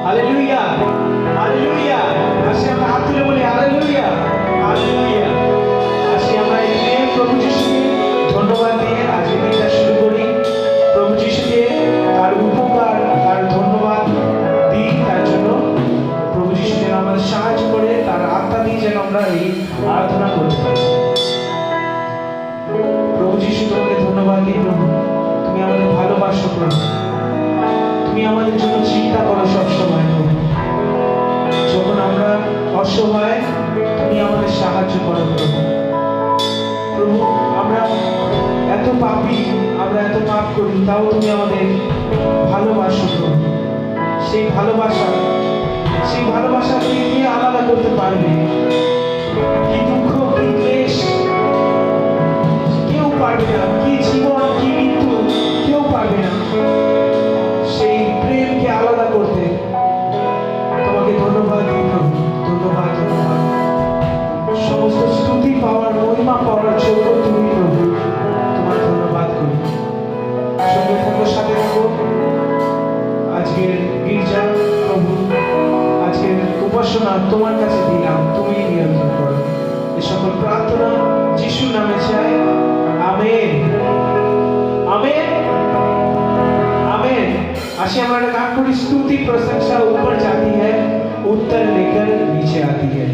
Hallelujah, hallelujah. আসি আমরা হাত তুলে বলি হালেলুয়া, হালেলুয়া। আসি আমরা এখানে প্রভু যিশুকে ধন্যবাদ দিয়ে আজকের দিনটা শুরু করি। প্রভু যিশুকে তার উপকার, তার ধন্যবাদ দিই তার জন্য। প্রভু যিশু যেন আমাদের সাহায্য করে, তার আত্মা দিয়ে যেন আমরা এই আরাধনা করতে পারি। প্রভু যিশু তোমাকে ধন্যবাদ দিই প্রভু, তুমি আমাদের ভালোবাসো প্রভু, তুমি আমাদের জন্য চিন্তা করো সবসময় প্রভু। যখন আমরা অসহায় তুমি আমাদের সাহায্য করো প্রভু। প্রভু আমরা এত পাপী, আমরা এত পাপ করি, তাও তুমি আমাদের ভালোবাসো প্রভু। সেই ভালোবাসা তুমি কে আলাদা করতে পারবে? কি দুঃখ, কি ক্লেশ কেউ পারবে না, কি জীবন, কি মৃত্যু কেউ পারবে না সেই প্রেমকে আলাদা করতে। তোমাকে ধন্যবাদ দিই প্রভু, ধন্যবাদ, ধন্যবাদ। সমস্ত স্তুতি পাওয়ার, মহিমা পাওয়ার যোগ্য তুমি প্রভু, তোমার ধন্যবাদ করি। সঙ্গে থাকো, সাথে থাকো। আজকের গির্জা প্রভু, আজকের উপাসনা তোমার কাছে দিলাম, তুমি নিয়ন্ত্রণ করো। এ সকল প্রার্থনা যিশুর নামে চাই, আমেন, আমেন, आमेन। आशी हमारा काम करी, स्तुति प्रशंसा ऊपर जाती है, उत्तर लेकर नीचे आती है।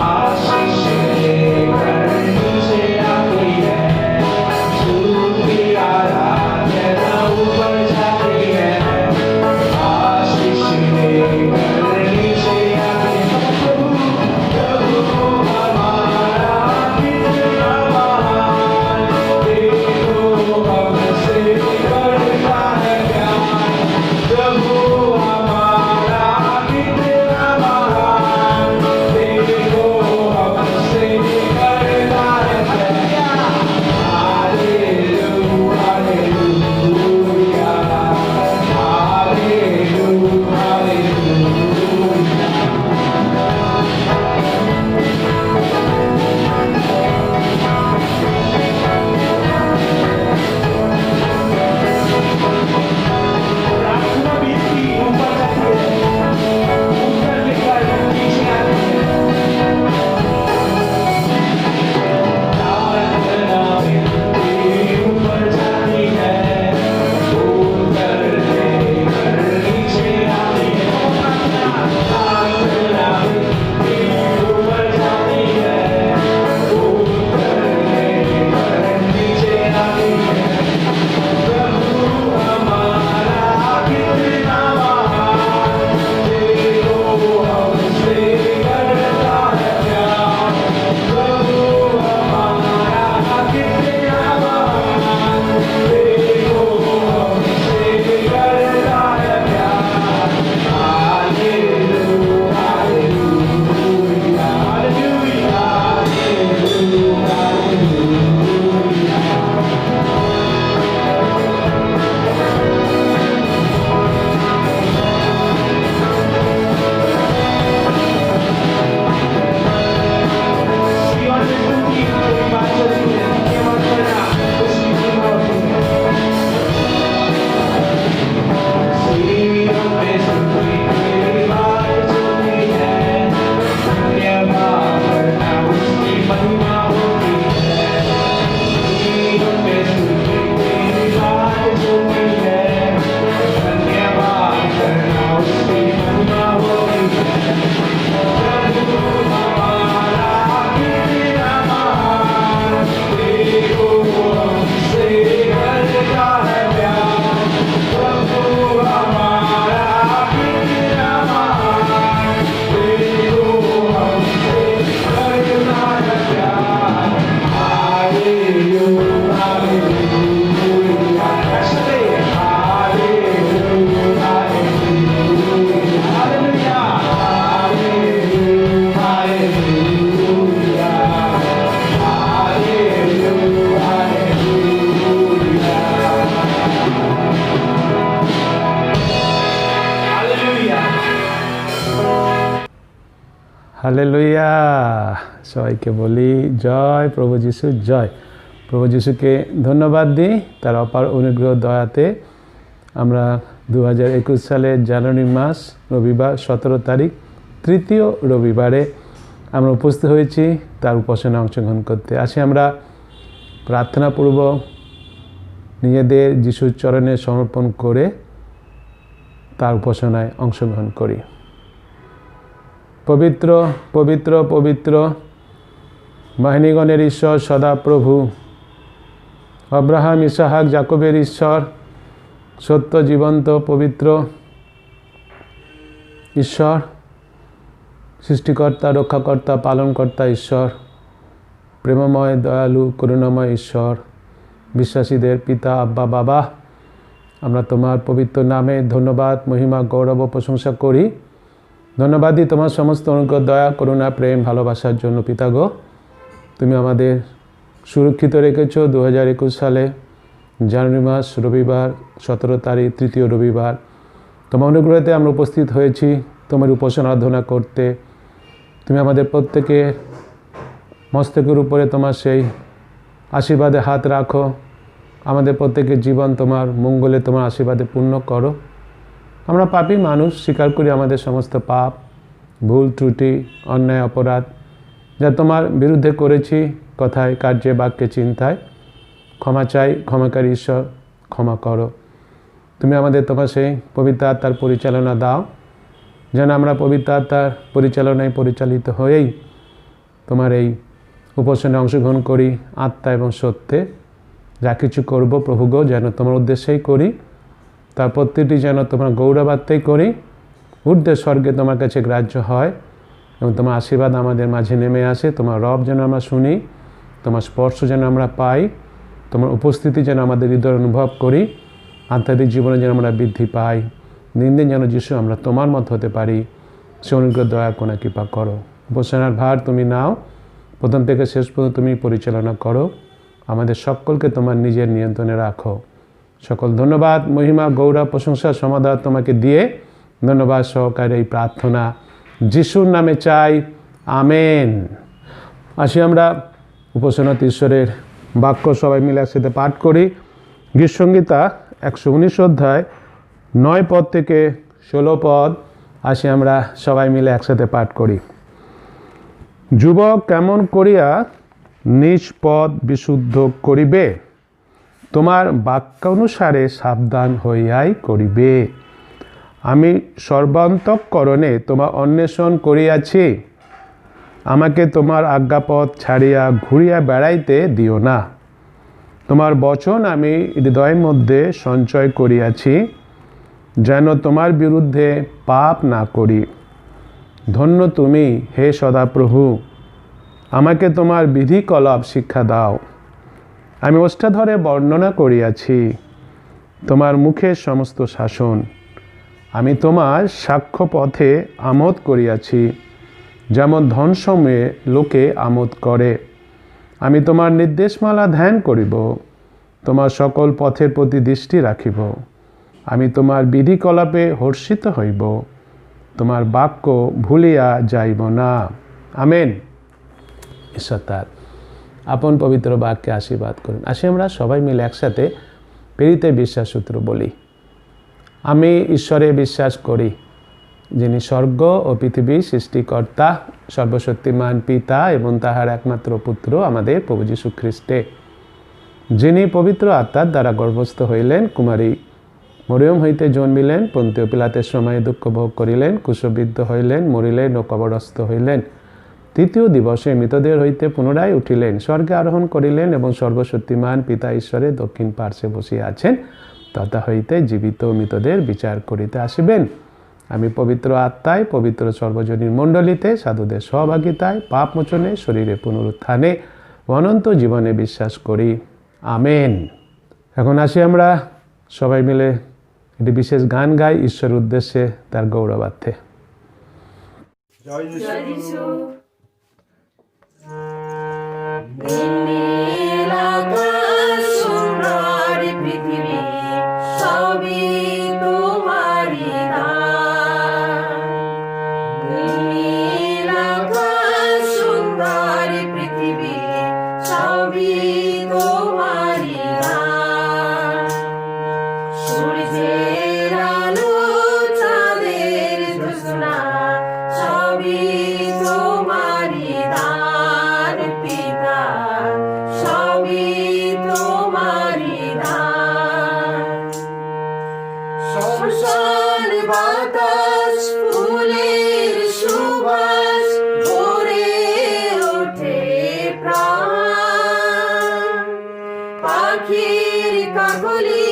आशीष लेकर नीचे হালেলুয়া। সবাইকে বলি জয় প্রভু যিশু, জয় প্রভু যিশুকে ধন্যবাদ দিই তার অপার অনুগ্রহ দয়াতে আমরা 2021 সালের জানুয়ারি মাস রবিবার 17 তারিখ তৃতীয় রবিবারে আমরা উপস্থিত হয়েছি তার উপাসনা অংশগ্রহণ করতে। আসি আমরা প্রার্থনাপূর্বক নিজেদের যিশুর চরণে সমর্পণ করে তার উপাসনায় অংশগ্রহণ করি। পবিত্র পবিত্র পবিত্র বাহিনীগণের ঈশ্বর সদাপ্রভু, আব্রাহাম, ইসাহাক, যাকবের ঈশ্বর, সত্য জীবন্ত পবিত্র ঈশ্বর, সৃষ্টিকর্তা, রক্ষাকর্তা, পালনকর্তা ঈশ্বর, প্রেমময়, দয়ালু, করুণাময় ঈশ্বর, বিশ্বাসীদের পিতা, আব্বা, বাবা, আমরা তোমার পবিত্র নামে ধন্যবাদ, মহিমা, গৌরব ও প্রশংসা করি। ধন্যবাদই তোমার সমস্ত অনুগ্রহ, দয়া, করুণা, প্রেম, ভালোবাসার জন্য পিতাগো। তুমি আমাদের সুরক্ষিত রেখেছ 2021 সালে জানুয়ারি মাস রবিবার 17 তারিখ তৃতীয় রবিবার। তোমার অনুগ্রহতে আমরা উপস্থিত হয়েছি তোমার উপাসনা আরাধনা করতে। তুমি আমাদের প্রত্যেকের মস্তকের উপরে তোমার সেই আশীর্বাদে হাত রাখো। আমাদের প্রত্যেকের জীবন তোমার মঙ্গলে তোমার আশীর্বাদে পূর্ণ করো। আমরা পাপী মানুষ, স্বীকার করি আমাদের সমস্ত পাপ, ভুল ত্রুটি, অন্যায়, অপরাধ যা তোমার বিরুদ্ধে করেছি, কথায়, কার্যে, বাক্যে, চিন্তায়। ক্ষমা চাই, ক্ষমাকারী ঈশ্বর, ক্ষমা করো। তুমি আমাদের তোমার সেই পবিত্র আত্মার পরিচালনা দাও, যেন আমরা পবিত্র আত্মার পরিচালনায় পরিচালিত হয়েই তোমার এই উপাসনায় অংশগ্রহণ করি। আত্মা এবং সত্যে যা কিছু করব প্রভুগো যেন তোমার উদ্দেশ্যেই করি, তার প্রত্যেকটি যেন তোমার গৌরবার্থেই করি, ঊর্ধ্বে স্বর্গে তোমার কাছে গ্রাহ্য হয় এবং তোমার আশীর্বাদ আমাদের মাঝে নেমে আসে। তোমার রব যেন আমরা শুনি, তোমার স্পর্শ যেন আমরা পাই, তোমার উপস্থিতি যেন আমাদের হৃদয় অনুভব করি, আধ্যাত্মিক জীবনে যেন আমরা বৃদ্ধি পাই। দিন দিন যেন যিশু আমরা তোমার মত হতে পারি। সে অনুগ্রহ, দয়া, করুণা, কৃপা করো। উপাসনার ভার তুমি নাও, প্রথম থেকে শেষ পর্যন্ত তুমি পরিচালনা করো। আমাদের সকলকে তোমার নিজের নিয়ন্ত্রণে রাখো। সকল ধন্যবাদ, মহিমা, গৌরব, প্রশংসা, সমাদর তোমাকে দিয়ে ধন্যবাদ সহকারে এই প্রার্থনা যিশুর নামে চাই, আমেন। আসি আমরা উপাসনা ঈশ্বরের বাক্য সবাই মিলে একসাথে পাঠ করি। গীতসংহিতা 119 অধ্যায় 9 পদ থেকে 16 পদ। আসি আমরা সবাই মিলে একসাথে পাঠ করি। যুবক কেমন করিয়া নিজ পথ বিশুদ্ধ করিবে, তোমার বাক্যানুসারে সাবধান হইয়াই করিবে। আমি সর্বান্তঃকরণে তোমার অন্বেষণ করিয়াছি, আমাকে তোমার আজ্ঞাপথ ছাড়িয়া ঘুরিয়া বেড়াইতে দিও না। তোমার বচন আমি হৃদয়ের মধ্যে সঞ্চয় করিয়াছি, যেন তোমার বিরুদ্ধে পাপ না করি। ধন্য তুমি, হে সদাপ্রভু, আমাকে তোমার বিধিকলাপ শিক্ষা দাও। আমি ওষ্ঠাধরে বর্ণনা করিয়াছি তোমার মুখের সমস্ত শাসন। আমি তোমার সাক্ষ্য পথে আমোদ করিয়াছি, যেমন ধনসমূহে লোকে আমোদ করে। আমি তোমার নির্দেশমালা ধ্যান করিব, তোমার সকল পথের প্রতি দৃষ্টি রাখিব। আমি তোমার বিধিকলাপে হর্ষিত হইব, তোমার বাক্য ভুলিয়া যাইব না। আমেন। ঈশ্বর তার আপন পবিত্র বাক্যে আশীর্বাদ করুন। আসি আমরা সবাই মিলে একসাথে প্রেরিত বিশ্বাস সূত্র বলি। আমি ঈশ্বরে বিশ্বাস করি, যিনি স্বর্গ ও পৃথিবীর সৃষ্টিকর্তা, সর্বশক্তিমান পিতা এবং তাহার একমাত্র পুত্র আমাদের প্রভু যীশু খ্রিস্টে, যিনি পবিত্র আত্মার দ্বারা গর্ভস্থ হইলেন, কুমারী মরিয়ম হইতে জন্মিলেন, পন্তীয় পিলাতের সময় দুঃখ ভোগ করিলেন, ক্রুশবিদ্ধ হইলেন, মরিলেন ও কবরস্থ হইলেন। তৃতীয় দিবসে মৃতদের হইতে পুনরায় উঠিলেন, স্বর্গে আরোহণ করিলেন এবং সর্বশক্তিমান পিতা ঈশ্বরের দক্ষিণ পার্শ্বে বসিয়া আছেন। তথা হইতে জীবিত মৃতদের বিচার করিতে আসিবেন। আমি পবিত্র আত্মায়, পবিত্র সর্বজনীন মণ্ডলীতে, সাধুদের সহভাগিতায়, পাপ মোচনে, শরীরে পুনরুত্থানে, অনন্ত জীবনে বিশ্বাস করি। আমেন। এখন আসি আমরা সবাই মিলে একটি বিশেষ গান গাই ঈশ্বরের উদ্দেশ্যে, তার গৌরবার্থে। জয় যিশু। নীল আকাশ, সুন্দর পৃথিবী, সবই তোমারই দান। নীল আকাশ, তোমারি দান পিতা, সবই তোমারি দান। শ্মশান বাতাস ফুলের সুবাস ভরে ওঠে প্রাণ, পাখির কাকলি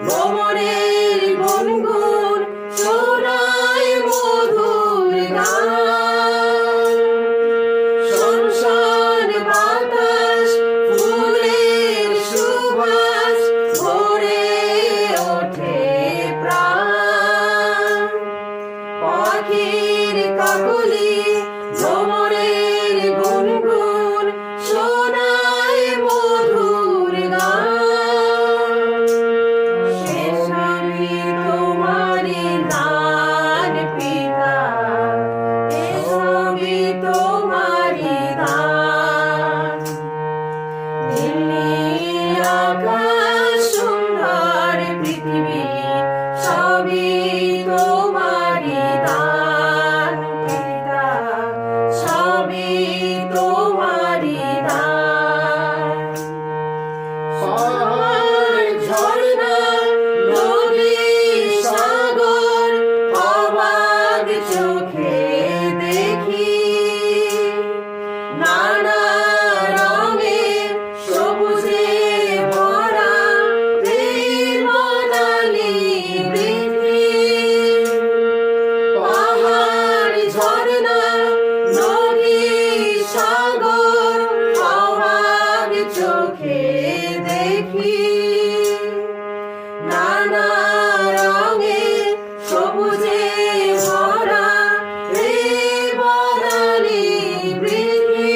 ভ্রমণের গুনগুন শোনায় মধুর গান। শ্মশান বাতাস ফুলের সুবাস ভরে ওঠে প্রাণ, পাখির কাকলি ভ্রমণের গুনগুন শোনায় মধুর গান। শেষ আমি তোমারি দান পিতা, এসবই তোমারি দান। নীল আকাশ সুন্দর পৃথিবী, সবই তোমারি দান পিতা, সবই তোমারি দান। পাহাড় ঝর্ণা নদী সাগর অবাক চোখে দেখি, নানা রঙের সবুজে ভরা বনানী পৃথিবী। পাহাড় ঝর্ণা নদী সাগর অবাক চোখে দেখি, নানা রঙের সবুজে ভরা বনানী পৃথিবী।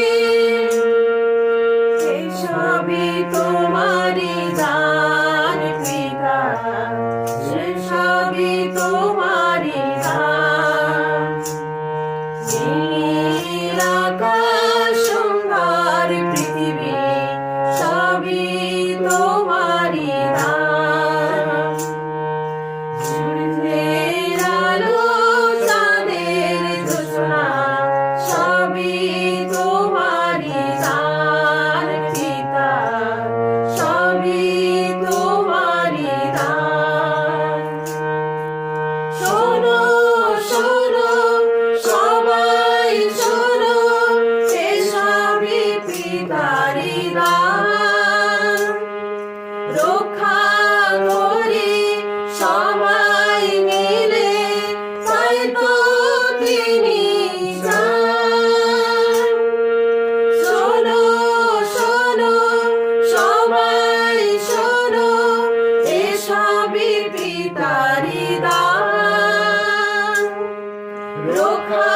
এসবই তোমারি দান পিতা, সেসবই তোমারি দান। নীল আকাশ সুন্দর পৃথিবী, সবই তোমারি দান। সূর্যের আলো চাঁদের জ্যোৎস্না, সবই তোমারি দান পিতা, সবই তোমারি দান। শোনো শোনো সবাই শোনো, এসবই পিতারি দান। রক্ষা করি সবাই মিলে, তাই তো তিনি চান। শোনো শোনো সবাই শোনো, এসবই পিতারি দান। রক্ষা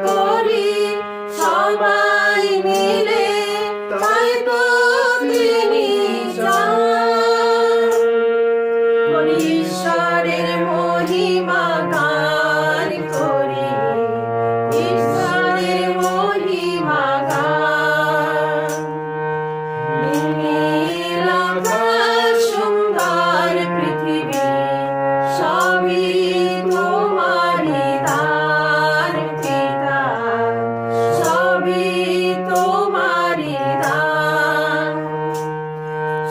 করি সবাই মিলে, তাই তো তিনি চান। ঈশ্বরের মহিমা গান করি, ঈশ্বরের মহিমা গান। নীল আকাশ সুন্দর পৃথিবী, সবই তোমারি দান পিতা, সবই তোমারি দান।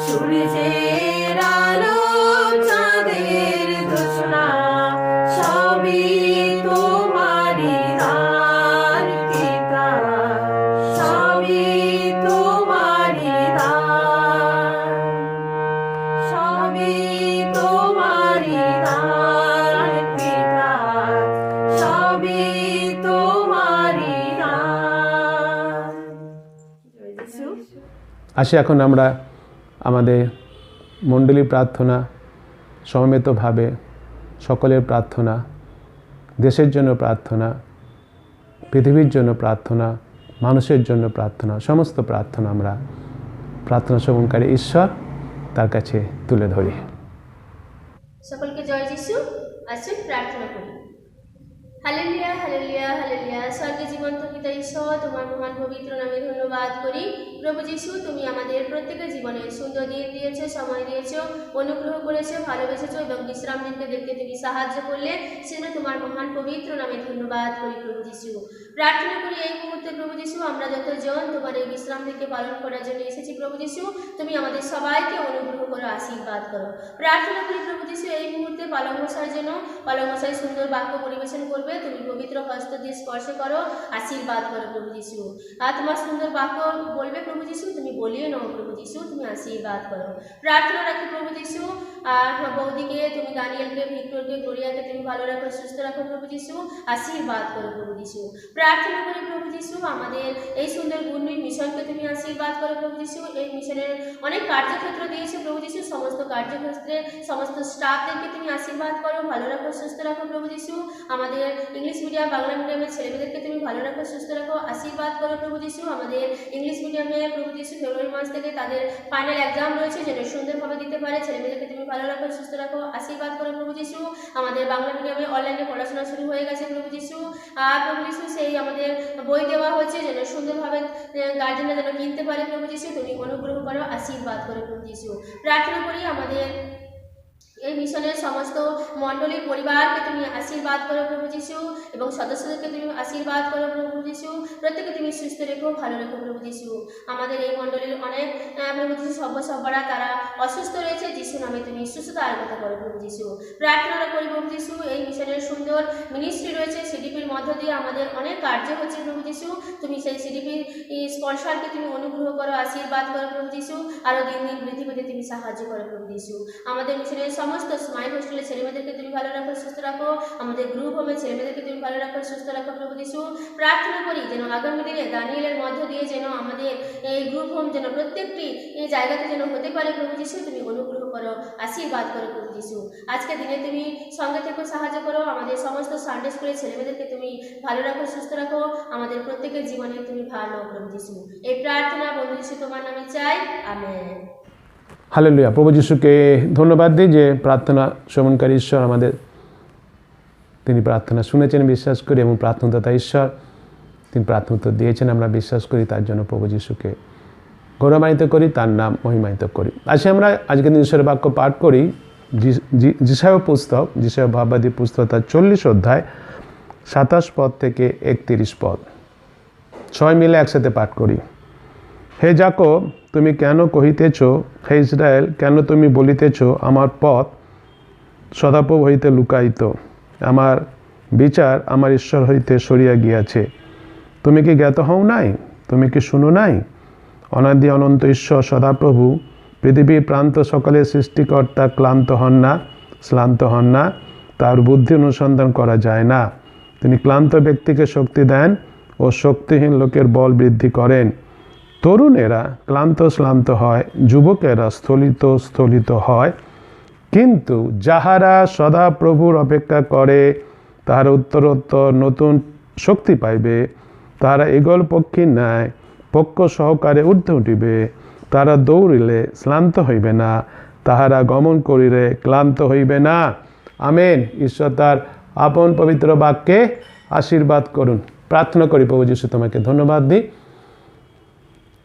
সূর্যের আলো চাঁদের জ্যোৎস্না, সবই তোমারি দান পিতা, সবই তোমারি দান। সবই তোমারি দান পিতা, সবই তোমারি দান। জয় যিশু। আসি এখন আমরা আমাদের মণ্ডলী প্রার্থনা, সমবেতভাবে সকলের প্রার্থনা, দেশের জন্য প্রার্থনা, পৃথিবীর জন্য প্রার্থনা, মানুষের জন্য প্রার্থনা, সমস্ত প্রার্থনা আমরা প্রার্থনা শ্রবণকারী ঈশ্বর তার কাছে তুলে ধরি। সকলকে জয় যিশু। আসুন প্রার্থনা করি। Hallelujah hallelujah hallelujah. স্বর্গে জীবন্ত পিতা ঈশ্বর, তোমার মহান পবিত্র নামে ধন্যবাদ করি। প্রভু যিশু, তুমি আমাদের প্রত্যেকের জীবনে সুন্দর দিন দিয়েছো, সময় দিয়েছো, অনুগ্রহ করেছো, ভালোবেসেছো এবং বিশ্রাম দিনকে দেখতে তুমি সাহায্য করলে, সেজন্য তোমার মহান পবিত্র নামে ধন্যবাদ করি প্রভু যিশু। প্রার্থনা করি এই মুহূর্তে প্রভু যিশু, আমরা যতজন তোমার এই বিশ্রাম দিনকে পালন করার জন্য এসেছি প্রভু যিশু, তুমি আমাদের সবাইকে অনুগ্রহ করো, আশীর্বাদ করো। প্রার্থনা করি প্রভু যিশু এই মুহূর্তে পালং মশাইয়ের জন্য, পালং মশাই সুন্দর বাক্য পরিবেশন করবে, তুমি পবিত্র হস্ত দিয়ে স্পর্শ করো, আশীর্বাদ করো প্রভু যিশু। আর তোমার সুন্দর বাক্য বলবে প্রভু যিশু, তুমি বলিয়ে নাও প্রভু যিশু, তুমি আশীর্বাদ করো। প্রার্থনা রাখি প্রভু যিশু, আর বৌদিকে তুমি, দানিয়েলকে, ভিক্টরকে, গ্লোরিয়াকে তুমি ভালো রাখো, সুস্থ রাখো প্রভু যিশু, আশীর্বাদ করো প্রভু যিশু। প্রার্থনা করি প্রভু যিশু, আমাদের এই সুন্দর গুণীর মিশনকে তুমি আশীর্বাদ করো প্রভু যিশু। এই মিশনের অনেক কার্যক্ষেত্র দিয়েছে প্রভু যিশু, সমস্ত কার্যক্ষেত্রে সমস্ত স্টাফদেরকে তুমি আশীর্বাদ করো, ভালো রাখো, সুস্থ রাখো প্রভু যিশু। আমাদের ইংলিশ মিডিয়াম, বাংলা মিডিয়ামের ছেলেমেয়েদেরকে তুমি ভালো রাখো, সুস্থ রাখো, আশীর্বাদ করো প্রভু যিশু। আমাদের ইংলিশ মিডিয়ামে প্রভু যিশু ফেব্রুয়ারি মাস থেকে তাদের ফাইনাল এক্সাম রয়েছে, যেন সুন্দরভাবে দিতে পারে, ছেলেমেয়েদেরকে তুমি ভালো রাখো, সুস্থ রাখো, আশীর্বাদ করো প্রভু যিশু। আমাদের বাংলা মিডিয়ামে অনলাইনে পড়াশোনা শুরু হয়ে গেছে প্রভু যিশু, আর প্রভু যিশু সেই আমাদের বই দেওয়া হচ্ছে, যেন সুন্দরভাবে গার্জেনরা যেন কিনতে পারে প্রভু যিশু, তুমি অনুগ্রহ করো, আশীর্বাদ করো প্রভু যিশু। প্রার্থনা করি আমাদের এই মিশনের সমস্ত মণ্ডলীর পরিবারকে তুমি আশীর্বাদ করো প্রভু যিশু, এবং সদস্যদেরকে তুমি আশীর্বাদ করো প্রভু যিশু। প্রত্যেকে তুমি সুস্থ রেখো, ভালো রেখো প্রভু যিশু। আমাদের এই মণ্ডলীর অনেক প্রভু যিশু সভ্যরা তারা অসুস্থ রয়েছে, যিশু নামে তুমি সুস্থতা আরোগ্য করো প্রভু যিশু। প্রার্থনা করি প্রভু যিশু, এই মিশনের সুন্দর মিনিস্ট্রি রয়েছে, সিডিপির মধ্য দিয়ে আমাদের অনেক কার্য হচ্ছে প্রভু যিশু, তুমি সেই সিডিপির স্পন্সরকে তুমি অনুগ্রহ করো, আশীর্বাদ করো প্রভু যিশু, আরও দিন দিন বৃদ্ধি পেতে তুমি সাহায্য করো প্রভু যিশু। আমাদের মিশনের সমস্ত স্মাইল হোস্টেলের ছেলেমেয়েদেরকে তুমি ভালো রাখো, সুস্থ রাখো, আমাদের গ্রুপ হোমের ছেলেমেয়েদেরকে তুমি ভালো রাখো, সুস্থ রাখো প্রভু যিশু। প্রার্থনা করি যেন আগামী দিনে দানিয়েলের মধ্য দিয়ে যেন আমাদের এই গ্রুপ হোম যেন প্রত্যেকটি এই জায়গাতে যেন হতে পারে প্রভু যিশু, তুমি অনুগ্রহ করো, আশীর্বাদ করো প্রভু যিশু। আজকে দিনে তুমি সঙ্গে থেকে সাহায্য করো, আমাদের সমস্ত সানডে স্কুলের ছেলেমেয়েদেরকে তুমি ভালো রাখো, সুস্থ রাখো, আমাদের প্রত্যেকের জীবনে তুমি ভালো প্রভু যিশু। এই প্রার্থনা বন্ধু যিশু তোমার নামে চাই, আমেন। হালেলুয়া। প্রভু যিশুকে ধন্যবাদ দিই যে প্রার্থনা শ্রবণকারী ঈশ্বর আমাদের, তিনি প্রার্থনা শুনেছেন বিশ্বাস করি, এবং প্রার্থনাদাতা ঈশ্বর, তিনি প্রার্থনা উত্তর দিয়েছেন আমরা বিশ্বাস করি, তার জন্য প্রভু যিশুকে গৌরবান্বিত করি, তার নাম মহিমান্বিত করি। আসে আমরা আজকের দিন ঈশ্বরের বাক্য পাঠ করি, যিশায়া পুস্তক, যিশায়া ভাববাদী পুস্তক তার 40 অধ্যায় 27 পদ থেকে 31 পদ, সবাই মিলে একসাথে পাঠ করি। হে যাকব, তুমি কেন কহিতেছ, হে ইসরায়েল, কেন তুমি বলিতেছ, আমার পথ সদাপ্রভু হইতে লুকায়িত, আমার বিচার আমার ঈশ্বর হইতে সরিয়া গিয়াছে। তুমি কি জ্ঞাত হও নাই? তুমি কি শুনো নাই? অনাদি অনন্ত ঈশ্বর সদাপ্রভু, পৃথিবীর প্রান্ত সকলের সৃষ্টিকর্তা ক্লান্ত হন না, শ্রান্ত হন না, তার বুদ্ধি অনুসন্ধান করা যায় না। তিনি ক্লান্ত ব্যক্তিকে শক্তি দেন ও শক্তিহীন লোকের বল বৃদ্ধি করেন। তরুণেরা ক্লান্ত শ্রান্ত হয়, যুবকেরা স্থলিত হয়, কিন্তু যাহারা সদা প্রভুর অপেক্ষা করে তাহারা উত্তরোত্তর নতুন শক্তি পাইবে। তাহারা ঈগল পক্ষীর ন্যায় পক্ষ সহকারে ঊর্ধ্বে উঠিবে। তাহারা দৌড়িলে শ্রান্ত হইবে না, তাহারা গমন করিলে ক্লান্ত হইবে না। আমেন। ঈশ্বর তার আপন পবিত্র বাক্যে আশীর্বাদ করুন। প্রার্থনা করি। প্রভু যিশু তোমাকে ধন্যবাদ দিই,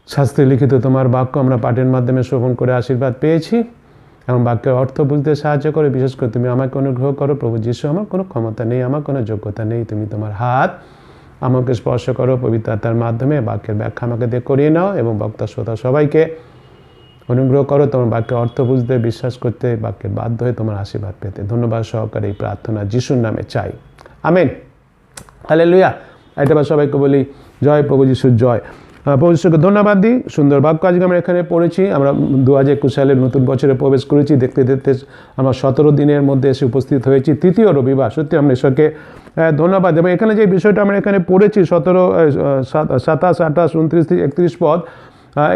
শাস্ত্রে লিখিত তোমার বাক্য আমরা পাঠের মাধ্যমে শ্রবণ করে আশীর্বাদ পেয়েছি, এবং বাক্যের অর্থ বুঝতে সাহায্য করে। বিশেষ করে তুমি আমাকে অনুগ্রহ করো প্রভু যিশু। আমার কোনো ক্ষমতা নেই, আমার কোনো যোগ্যতা নেই, তুমি তোমার হাত আমাকে স্পর্শ করো, পবিত্র আত্মার মাধ্যমে বাক্যের ব্যাখ্যা আমাকে দিয়ে করিয়ে নাও, এবং বক্তা শ্রোতা সবাইকে অনুগ্রহ করো তোমার বাক্যের অর্থ বুঝতে, বিশ্বাস করতে, বাক্যের বাধ্য হয়ে তোমার আশীর্বাদ পেতে। ধন্যবাদ সহকারে এই প্রার্থনা যিশুর নামে চাই, আমেন। হালেলুয়া। এটা বা সবাইকে বলি জয় প্রভু যিশুর জয়। প্রভু যিশুকে ধন্যবাদ দিই। সুন্দর বাক্য আজকে আমরা এখানে পড়েছি। আমরা 2021 সালের নতুন বছরে প্রবেশ করেছি। দেখতে দেখতে আমরা 17 দিনের মধ্যে এসে উপস্থিত হয়েছি, তৃতীয় রবিবার। সত্যি আমরা ঈশ্বরকে ধন্যবাদ। এবং এখানে যে বিষয়টা আমরা এখানে পড়েছি 17, 27, 28, 29, 31 পদ,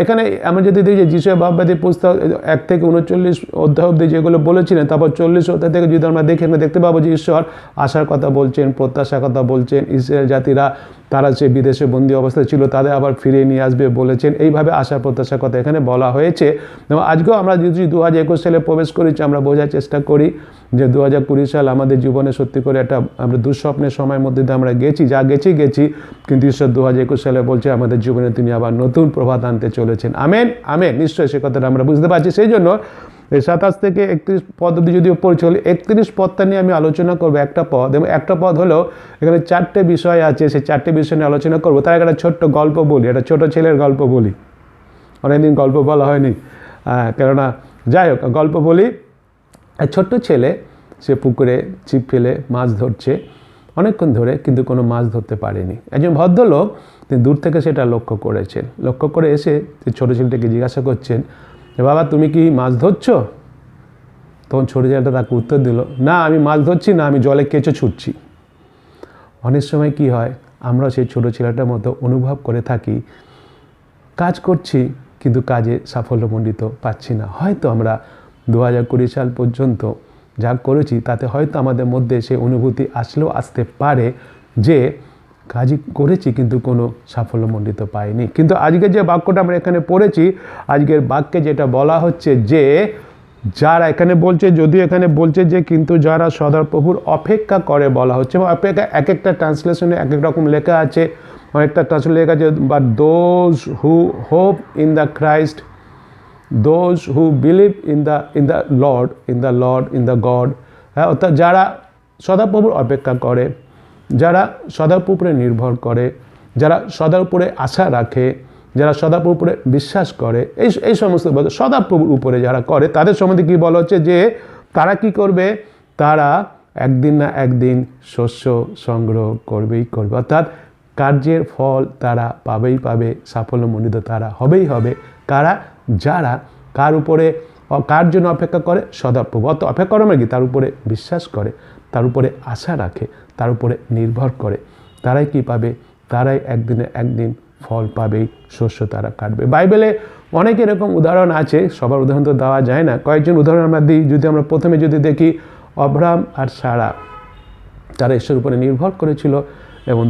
এখানে আমরা যদি দেখি যে যিশায়া ভাববাদী পুস্তক 1 থেকে 39 অধ্যায় অবধি যেগুলো বলেছিলেন, তারপর 40 অধ্যায় থেকে যদি আমরা দেখি, আমরা দেখতে পাবো যে ঈশ্বর আশার কথা বলছেন, প্রত্যাশার কথা বলছেন। ইসরায়েল জাতিরা তারা সে বিদেশে বন্দী অবস্থায় ছিল, তাদের আবার ফিরিয়ে নিয়ে আসবে বলেছেন। এইভাবে আশা প্রত্যাশার কথা এখানে বলা হয়েছে। এবং আজকেও আমরা যদি 2021 সালে প্রবেশ করেছি, আমরা বোঝার চেষ্টা করি যে 2020 সাল আমাদের জীবনে সত্যি করে একটা আমরা দুঃস্বপ্নের সময়ের মধ্যে দিয়ে আমরা গেছি, যা গেছি, কিন্তু ঈশ্বর 2021 সালে বলছে আমাদের জীবনে তিনি আবার নতুন প্রভাত আনতে চলেছেন। Amen, amen. নিশ্চয়ই সে কথাটা আমরা বুঝতে পারছি। সেই জন্য এই 27 থেকে 31 পদ অবধি যদিও পড়ে চলি, 31 পদটা নিয়ে আমি আলোচনা করবো একটা পদ, এবং একটা পদ হলো এখানে 4টে বিষয় আছে, সেই 4টে বিষয় নিয়ে আলোচনা করবো। তার একটা ছোট্ট গল্প বলি, একটা ছোট ছেলের গল্প বলি। অনেকদিন গল্প বলা হয়নি, কেননা যাই হোক গল্প বলি। এক ছোট্ট ছেলে, সে পুকুরে ছিপ ফেলে মাছ ধরছে অনেকক্ষণ ধরে, কিন্তু কোনো মাছ ধরতে পারেনি। একজন ভদ্রলোক তিনি দূর থেকে সেটা লক্ষ্য করেছেন। লক্ষ্য করে এসে ছোটো ছেলেটাকে জিজ্ঞাসা করছেন, বাবা তুমি কি মাছ ধরছো? তখন ছোটো ছেলেটা তাকে উত্তর দিল, না আমি মাছ ধরছি না, আমি জলে কেঁচো ছুটছি। অনেক সময় কি হয়, আমরা সেই ছোটো ছেলেটার মতো অনুভব করে থাকি, কাজ করছি কিন্তু কাজে সাফল্যমণ্ডিত পাচ্ছি না। হয়তো আমরা 2020 সাল পর্যন্ত যা করেছি তাতে হয়তো আমাদের মধ্যে সেই অনুভূতি আসলেও আসতে পারে যে কাজই করেছি কিন্তু কোনো সাফল্যমণ্ডিত পাইনি। কিন্তু আজকে যে বাক্যটা আমরা এখানে পড়েছি, আজকের বাক্যে যেটা বলা হচ্ছে যে যারা এখানে বলছে, যদিও এখানে বলছে যে কিন্তু যারা সদাপ্রভুর অপেক্ষা করে বলা হচ্ছে, এবং অপেক্ষা এক একটা ট্রান্সলেশনে এক এক রকম লেখা আছে। অনেকটা ট্রান্সলেশন লেখা আছে but those who hope in the Christ, those who believe in the Lord, in the god. হ্যাঁ, অর্থাৎ যারা সদাপ্রভুর অপেক্ষা করে, যারা সদাপ্রভুর উপরে নির্ভর করে, যারা সদার উপরে আশা রাখে, যারা সদাপ্রভুর উপরে বিশ্বাস করে, এই সমস্ত সদাপ্রভুর উপরে যারা করে, তাদের সম্বন্ধে কী বলা হচ্ছে যে তারা কি করবে, তারা একদিন না একদিন শস্য সংগ্রহ করবেই করবে। অর্থাৎ কার্যের ফল তারা পাবে, সাফল্যমণ্ডিত তারা হবেই হবে। কারা? যারা কার জন্য অপেক্ষা করে? সদাপ্রভু। অর্থাৎ অপেক্ষা করে মানে কি? তার উপরে বিশ্বাস করে, তার উপরে আশা রাখে, তার উপরে নির্ভর করে। তারাই কি পাবে? তারাই একদিন ফল পাবেই, শস্য তারা কাটবে। বাইবেলে অনেক এরকম উদাহরণ আছে, সবার উদাহরণ তো দেওয়া যায় না, কয়েকজন উদাহরণ আমরা দিই। যদি আমরা প্রথমে দেখি অব্রাহাম আর সারা, তারা ঈশ্বরের উপরে নির্ভর করেছিল এবং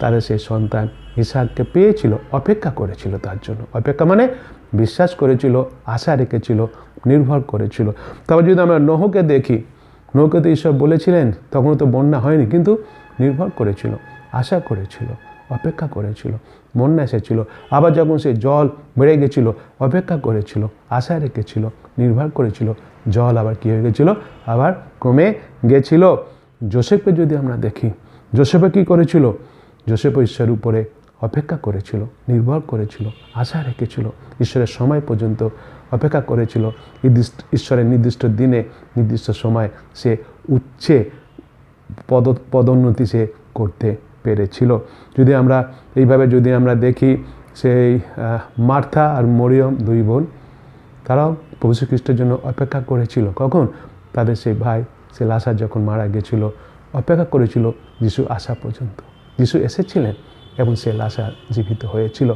তাদের সেই সন্তান ইসাককে পেয়েছিল, অপেক্ষা করেছিল তার জন্য। অপেক্ষা মানে বিশ্বাস করেছিল, আশা রেখেছিল, নির্ভর করেছিল। তারপর যদি আমরা নোহকে দেখি, নোহকে তো ঈশ্বর বলেছিলেন, তখনও তো বন্যা হয়নি, কিন্তু নির্ভর করেছিল, আশা করেছিল, অপেক্ষা করেছিল, বন্যা এসেছিল। আবার যখন সে জল বেড়ে গেছিল, অপেক্ষা করেছিল, আশা রেখেছিল, নির্ভর করেছিল, জল আবার কী হয়ে গেছিল? আবার কমে গেছিল। যোসেফকে যদি আমরা দেখি, যোসেফে কী করেছিল? যোসেফ ঈশ্বরের উপরে অপেক্ষা করেছিল, নির্ভর করেছিল, আশা রেখেছিল, ঈশ্বরের সময় পর্যন্ত অপেক্ষা করেছিল। ঈশ্বরের নির্দিষ্ট দিনে নির্দিষ্ট সময় সে উচ্চে পদোন্নতি সে করতে পেরেছিল। যদি আমরা এইভাবে দেখি, সেই মার্থা আর মরিয়ম দুই বোন, তারাও প্রভু শ্রী খ্রিস্টের জন্য অপেক্ষা করেছিল। কখন? তাদের সেই ভাই সে লাসার যখন মারা গেছিল, অপেক্ষা করেছিল যিশু আসা পর্যন্ত। যিশু এসেছিলেন এবং সে লাসা জীবিত হয়েছিল।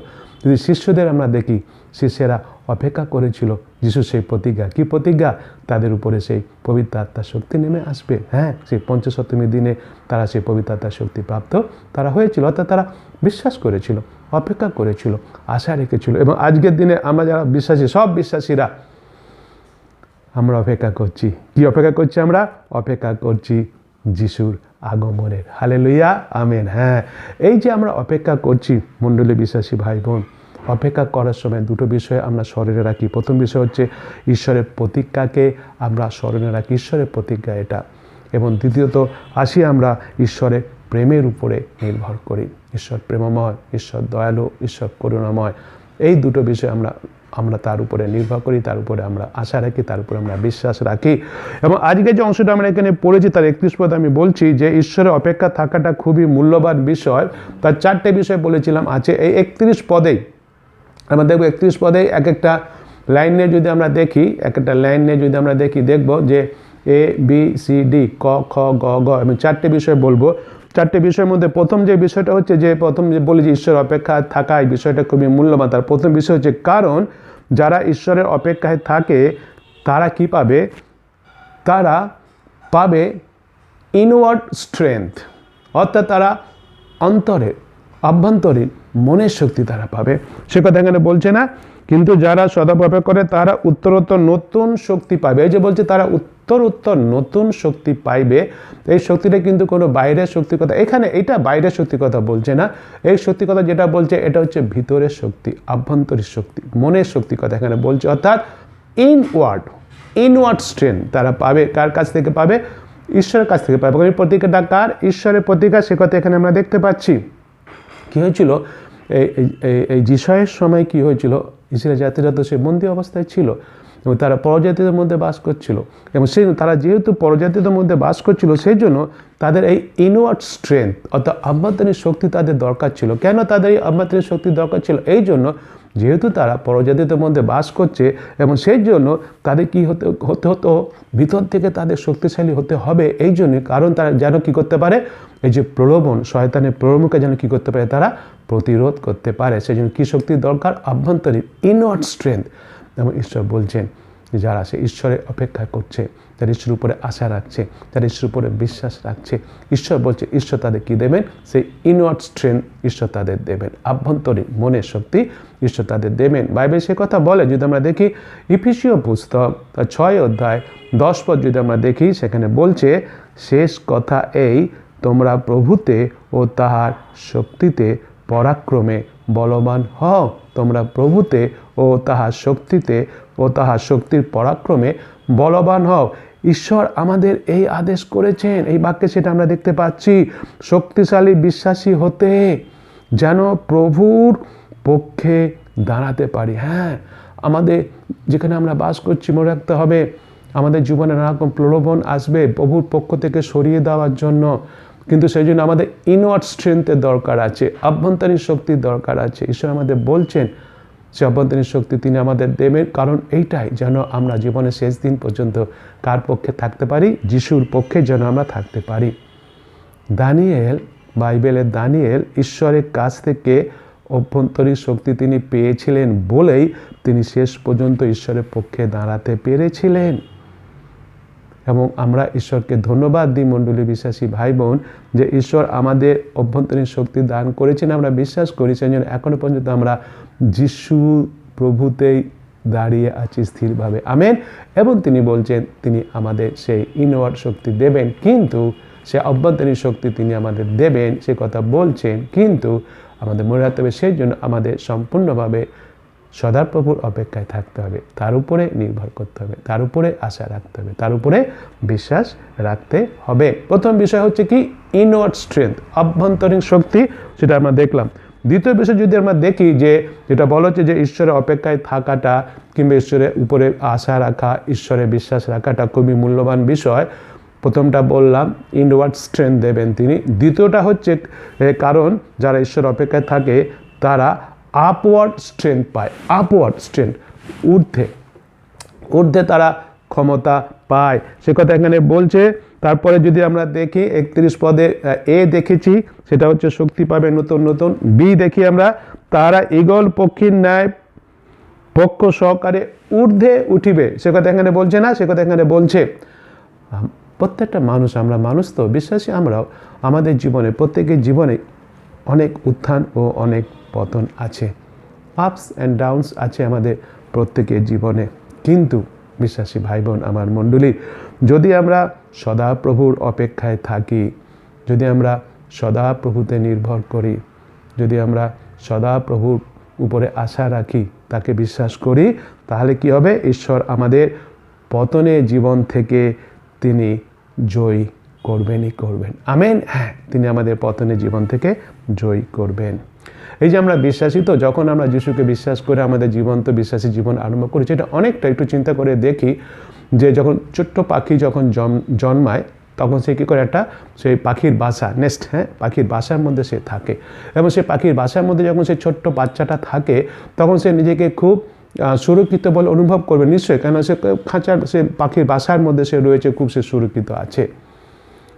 যদি শিষ্যদের আমরা দেখি, শিষ্যেরা অপেক্ষা করেছিল যিশু সেই প্রতিজ্ঞা। কি প্রতিজ্ঞা? তাদের উপরে সেই পবিত্র আত্মার শক্তি নেমে আসবে। হ্যাঁ, সেই পঞ্চসপ্তমীর দিনে তারা সেই পবিত্র আত্মার শক্তি প্রাপ্ত তারা হয়েছিল। অর্থাৎ তারা বিশ্বাস করেছিল, অপেক্ষা করেছিল, আশা রেখেছিল। এবং আজকের দিনে আমরা যারা বিশ্বাসী, সব বিশ্বাসীরা আমরা অপেক্ষা করছি। কি অপেক্ষা করছি? আমরা অপেক্ষা করছি যিশুর আগমনের। Hallelujah, amen. হ্যাঁ, এই যে আমরা অপেক্ষা করছি মণ্ডলী বিশ্বাসী ভাই বোন, অপেক্ষা করার সময় দুটো বিষয় আমরা স্মরণে রাখি। প্রথম বিষয় হচ্ছে ঈশ্বরের প্রতিজ্ঞাকে আমরা স্মরণে রাখি, ঈশ্বরের প্রতিজ্ঞা এটা। এবং দ্বিতীয়ত আসি আমরা ঈশ্বরের প্রেমের উপরে নির্ভর করি। ঈশ্বর প্রেমময়, ঈশ্বর দয়ালু, ঈশ্বর করুণাময়। এই দুটো বিষয় আমরা তার উপরে নির্ভর করি, তার উপরে আমরা আশা রাখি, তার উপরে আমরা বিশ্বাস রাখি। এবং আজকে যে অংশটা আমরা এখানে পড়েছি তার 31 পদ আমি বলছি যে ঈশ্বরের অপেক্ষা থাকাটা খুবই মূল্যবান বিষয়। তার 4টে বিষয় বলেছিলাম আছে এই 31 পদেই। আমরা দেখব 31 পদে এক একটা লাইন নিয়ে যদি আমরা দেখি, দেখব যে এ বি সি ডি, ক খ গ গ, আমি 4টে বিষয় বলবো। 4টে বিষয়ের মধ্যে প্রথম যে বিষয়টা হচ্ছে যে বলি যে ঈশ্বরের অপেক্ষায় থাকা, এই বিষয়টা খুবই মূল্যবান। তার প্রথম বিষয় হচ্ছে কারণ যারা ঈশ্বরের অপেক্ষায় থাকে তারা কি পাবে? তারা পাবে ইনওয়ার্ড স্ট্রেংথ। অর্থাৎ তারা অভ্যন্তরীণ মনের শক্তি তারা পাবে। সে কথা এখানে বলছে না, কিন্তু যারা সদাপ্রভু করে তারা উত্তরোত্তর নতুন শক্তি পাবে। এই যে বলছে তারা উত্তর নতুন শক্তি পাইবে, এই শক্তিটা কিন্তু কোনো বাইরের শক্তির কথা, এখানে এটা বাইরের শক্তির কথা বলছে না। এই শক্তি কথা যেটা বলছে এটা হচ্ছে ভিতরের শক্তি, আভ্যন্তরীণ শক্তি, মনের শক্তি কথা এখানে বলছে। অর্থাৎ ইনওয়ার্ড স্ট্রেংথ তারা পাবে। কার কাছ থেকে পাবে? ঈশ্বরের কাছ থেকে পাবে। এই প্রতীকাটা কার? ঈশ্বরের প্রতীকা। সে কথা এখানে আমরা দেখতে পাচ্ছি। কী হয়েছিল এই যিশয়ের সময়? কি হয়েছিল? ইসরায়েল জাতিরা তো সে বন্দী অবস্থায় ছিল এবং তারা পরজাতিদের মধ্যে বাস করছিল, এবং সেই তারা যেহেতু পরজাতিদের মধ্যে বাস করছিল সেই জন্য তাদের এই ইনওয়ার্ড স্ট্রেংথ অর্থাৎ আভ্যন্তরীণ শক্তি তাদের দরকার ছিল। কেন তাদের এই আভ্যন্তরীণ শক্তি দরকার ছিল? এই জন্য যেহেতু তারা পরজাতিদের মধ্যে বাস করছে, এবং সেই জন্য তাদের কি হতো ভিতর থেকে তাদের শক্তিশালী হতে হবে। এই জন্যে, কারণ তারা যেন কি করতে পারে, এই যে প্রলোভন, শয়তানের প্রলোভনকে যেন কি করতে পারে, তারা প্রতিরোধ করতে পারে। সেই জন্য কী শক্তির দরকার? আভ্যন্তরীণ ইনওয়ার্ড স্ট্রেংথ। এবং ঈশ্বর বলছেন যারা সে ঈশ্বরের অপেক্ষা করছে, যারা ঈশ্বরের উপরে আশা রাখছে, যারা ঈশ্বরের উপরে বিশ্বাস রাখছে, ঈশ্বর বলছে ঈশ্বর তাদের কী দেবেন? সেই ইনওয়ার্ড স্ট্রেংথ ঈশ্বর তাদের দেবেন, আভ্যন্তরীণ মনের শক্তি ঈশ্বর তাদের দেবেন। বাইবেল সে কথা বলে, যদি আমরা দেখি ইফিসীয় পুস্তক 6 অধ্যায় 10 পদ যদি আমরা দেখি, সেখানে বলছে শেষ কথা এই, তোমরা প্রভুতে ও তাহার শক্তিতে পরাক্রমে বলবান হও। তোমরা প্রভুতে ও তাহার শক্তিতে ও তাহার শক্তির পরাক্রমে বলবান হও। ঈশ্বর আমাদের এই আদেশ করেছেন, এই বাক্যে সেটা আমরা দেখতে পাচ্ছি, শক্তিশালী বিশ্বাসী হতে, যেন প্রভুর পক্ষে দাঁড়াতে পারি। হ্যাঁ, আমাদের যেখানে আমরা বাস করছি মনে রাখতে হবে, আমাদের জীবনে নানা রকম প্রলোভন আসবে প্রভুর পক্ষ থেকে সরিয়ে দেওয়ার জন্য, কিন্তু সেই জন্য আমাদের ইনওয়ার্ড স্ট্রেংথের দরকার আছে, আভ্যন্তরীণ শক্তির দরকার আছে। ঈশ্বর আমাদের বলছেন সে আভ্যন্তরীণ শক্তি তিনি আমাদের দেবেন, কারণ এইটাই যেন আমরা জীবনের শেষ দিন পর্যন্ত কার পক্ষে থাকতে পারি? যিশুর পক্ষে যেন আমরা থাকতে পারি। দানিয়েল, বাইবেলের দানিয়েল ঈশ্বরের কাছ থেকে অভ্যন্তরীণ শক্তি তিনি পেয়েছিলেন বলেই তিনি শেষ পর্যন্ত ঈশ্বরের পক্ষে দাঁড়াতে পেরেছিলেন। এবং আমরা ঈশ্বরকে ধন্যবাদ দিই মণ্ডলী বিশ্বাসী ভাই বোন, যে ঈশ্বর আমাদের অভ্যন্তরীণ শক্তি দান করেছেন, আমরা বিশ্বাস করি। সেই জন্য এখনও পর্যন্ত আমরা যিশু প্রভুতেই দাঁড়িয়ে আছি স্থিরভাবে। আমেন। এবং তিনি বলছেন তিনি আমাদের সেই ইনওয়ার্ড শক্তি দেবেন, কিন্তু সে অভ্যন্তরীণ শক্তি তিনি আমাদের দেবেন, সে কথা বলছেন। কিন্তু আমাদের মনে রাখতে হবে, সেই জন্য আমাদের সম্পূর্ণভাবে সদাপ্রভুর অপেক্ষায় থাকতে হবে, তার উপরে নির্ভর করতে হবে, তার উপরে আশা রাখতে হবে, তার উপরে বিশ্বাস রাখতে হবে। প্রথম বিষয় হচ্ছে কি? ইনওয়ার্ড স্ট্রেংথ, অভ্যন্তরীণ শক্তি, সেটা আমরা দেখলাম। দ্বিতীয় বিষয় যদি আমরা দেখি, যে যেটা বলা হচ্ছে যে ঈশ্বরের অপেক্ষায় থাকাটা কিংবা ঈশ্বরের উপরে আশা রাখা, ঈশ্বরে বিশ্বাস রাখাটা খুবই মূল্যবান বিষয়। প্রথমটা বললাম ইনওয়ার্ড স্ট্রেংথ দেবেন তিনি। দ্বিতীয়টা হচ্ছে কারণ যারা ঈশ্বর অপেক্ষায় থাকে তারা আপওয়ার্ড স্ট্রেংথ পায়, আপওয়ার্ড স্ট্রেংথ, ঊর্ধ্বে তারা ক্ষমতা পায়, সে কথা এখানে বলছে। তারপরে যদি আমরা দেখি 31 পদে এ দেখেছি, সেটা হচ্ছে শক্তি পাবে নতুন নতুন। বি দেখি আমরা, তারা ঈগল পক্ষীর ন্যায় পক্ষ সহকারে ঊর্ধ্বে উঠিবে, সে কথা এখানে বলছে না, সে কথা এখানে বলছে। প্রত্যেকটা মানুষ, আমরা মানুষ তো বিশ্বাসী, আমরাও আমাদের জীবনে, প্রত্যেকের জীবনে অনেক উত্থান ও অনেক পতন আছে, আপস অ্যান্ড ডাউনস আছে আমাদের প্রত্যেকের জীবনে। কিন্তু বিশ্বাসী ভাই বোন আমার মণ্ডলী, যদি আমরা সদাপ্রভুর অপেক্ষায় থাকি, যদি আমরা সদাপ্রভুতে নির্ভর করি, যদি আমরা সদাপ্রভুর উপরে আশা রাখি, তাকে বিশ্বাস করি, তাহলে কি হবে? ঈশ্বর আমাদের পতনের জীবন থেকে তিনি জয় করবেনই করবেন। আমেন। হ্যাঁ, তিনি আমাদের পতনের জীবন থেকে জয় করবেন। এই যে আমরা বিশ্বাসী, তো যখন আমরা যিশুকে বিশ্বাস করে আমাদের জীবন্ত বিশ্বাসী জীবন আরম্ভ করেছি, এটা অনেকটা একটু চিন্তা করে দেখি, যে যখন ছোট্ট পাখি যখন জন্মায় তখন সে কী করে, একটা সেই পাখির বাসা, নেস্ট, হ্যাঁ, পাখির বাসার মধ্যে সে থাকে, এবং সেই পাখির বাসার মধ্যে যখন সেই ছোট্ট বাচ্চাটা থাকে তখন সে নিজেকে খুব সুরক্ষিত বলে অনুভব করবে নিশ্চয়ই, কেন সে খাঁচার, সে পাখির বাসার মধ্যে সে রয়েছে, খুব সে সুরক্ষিত আছে।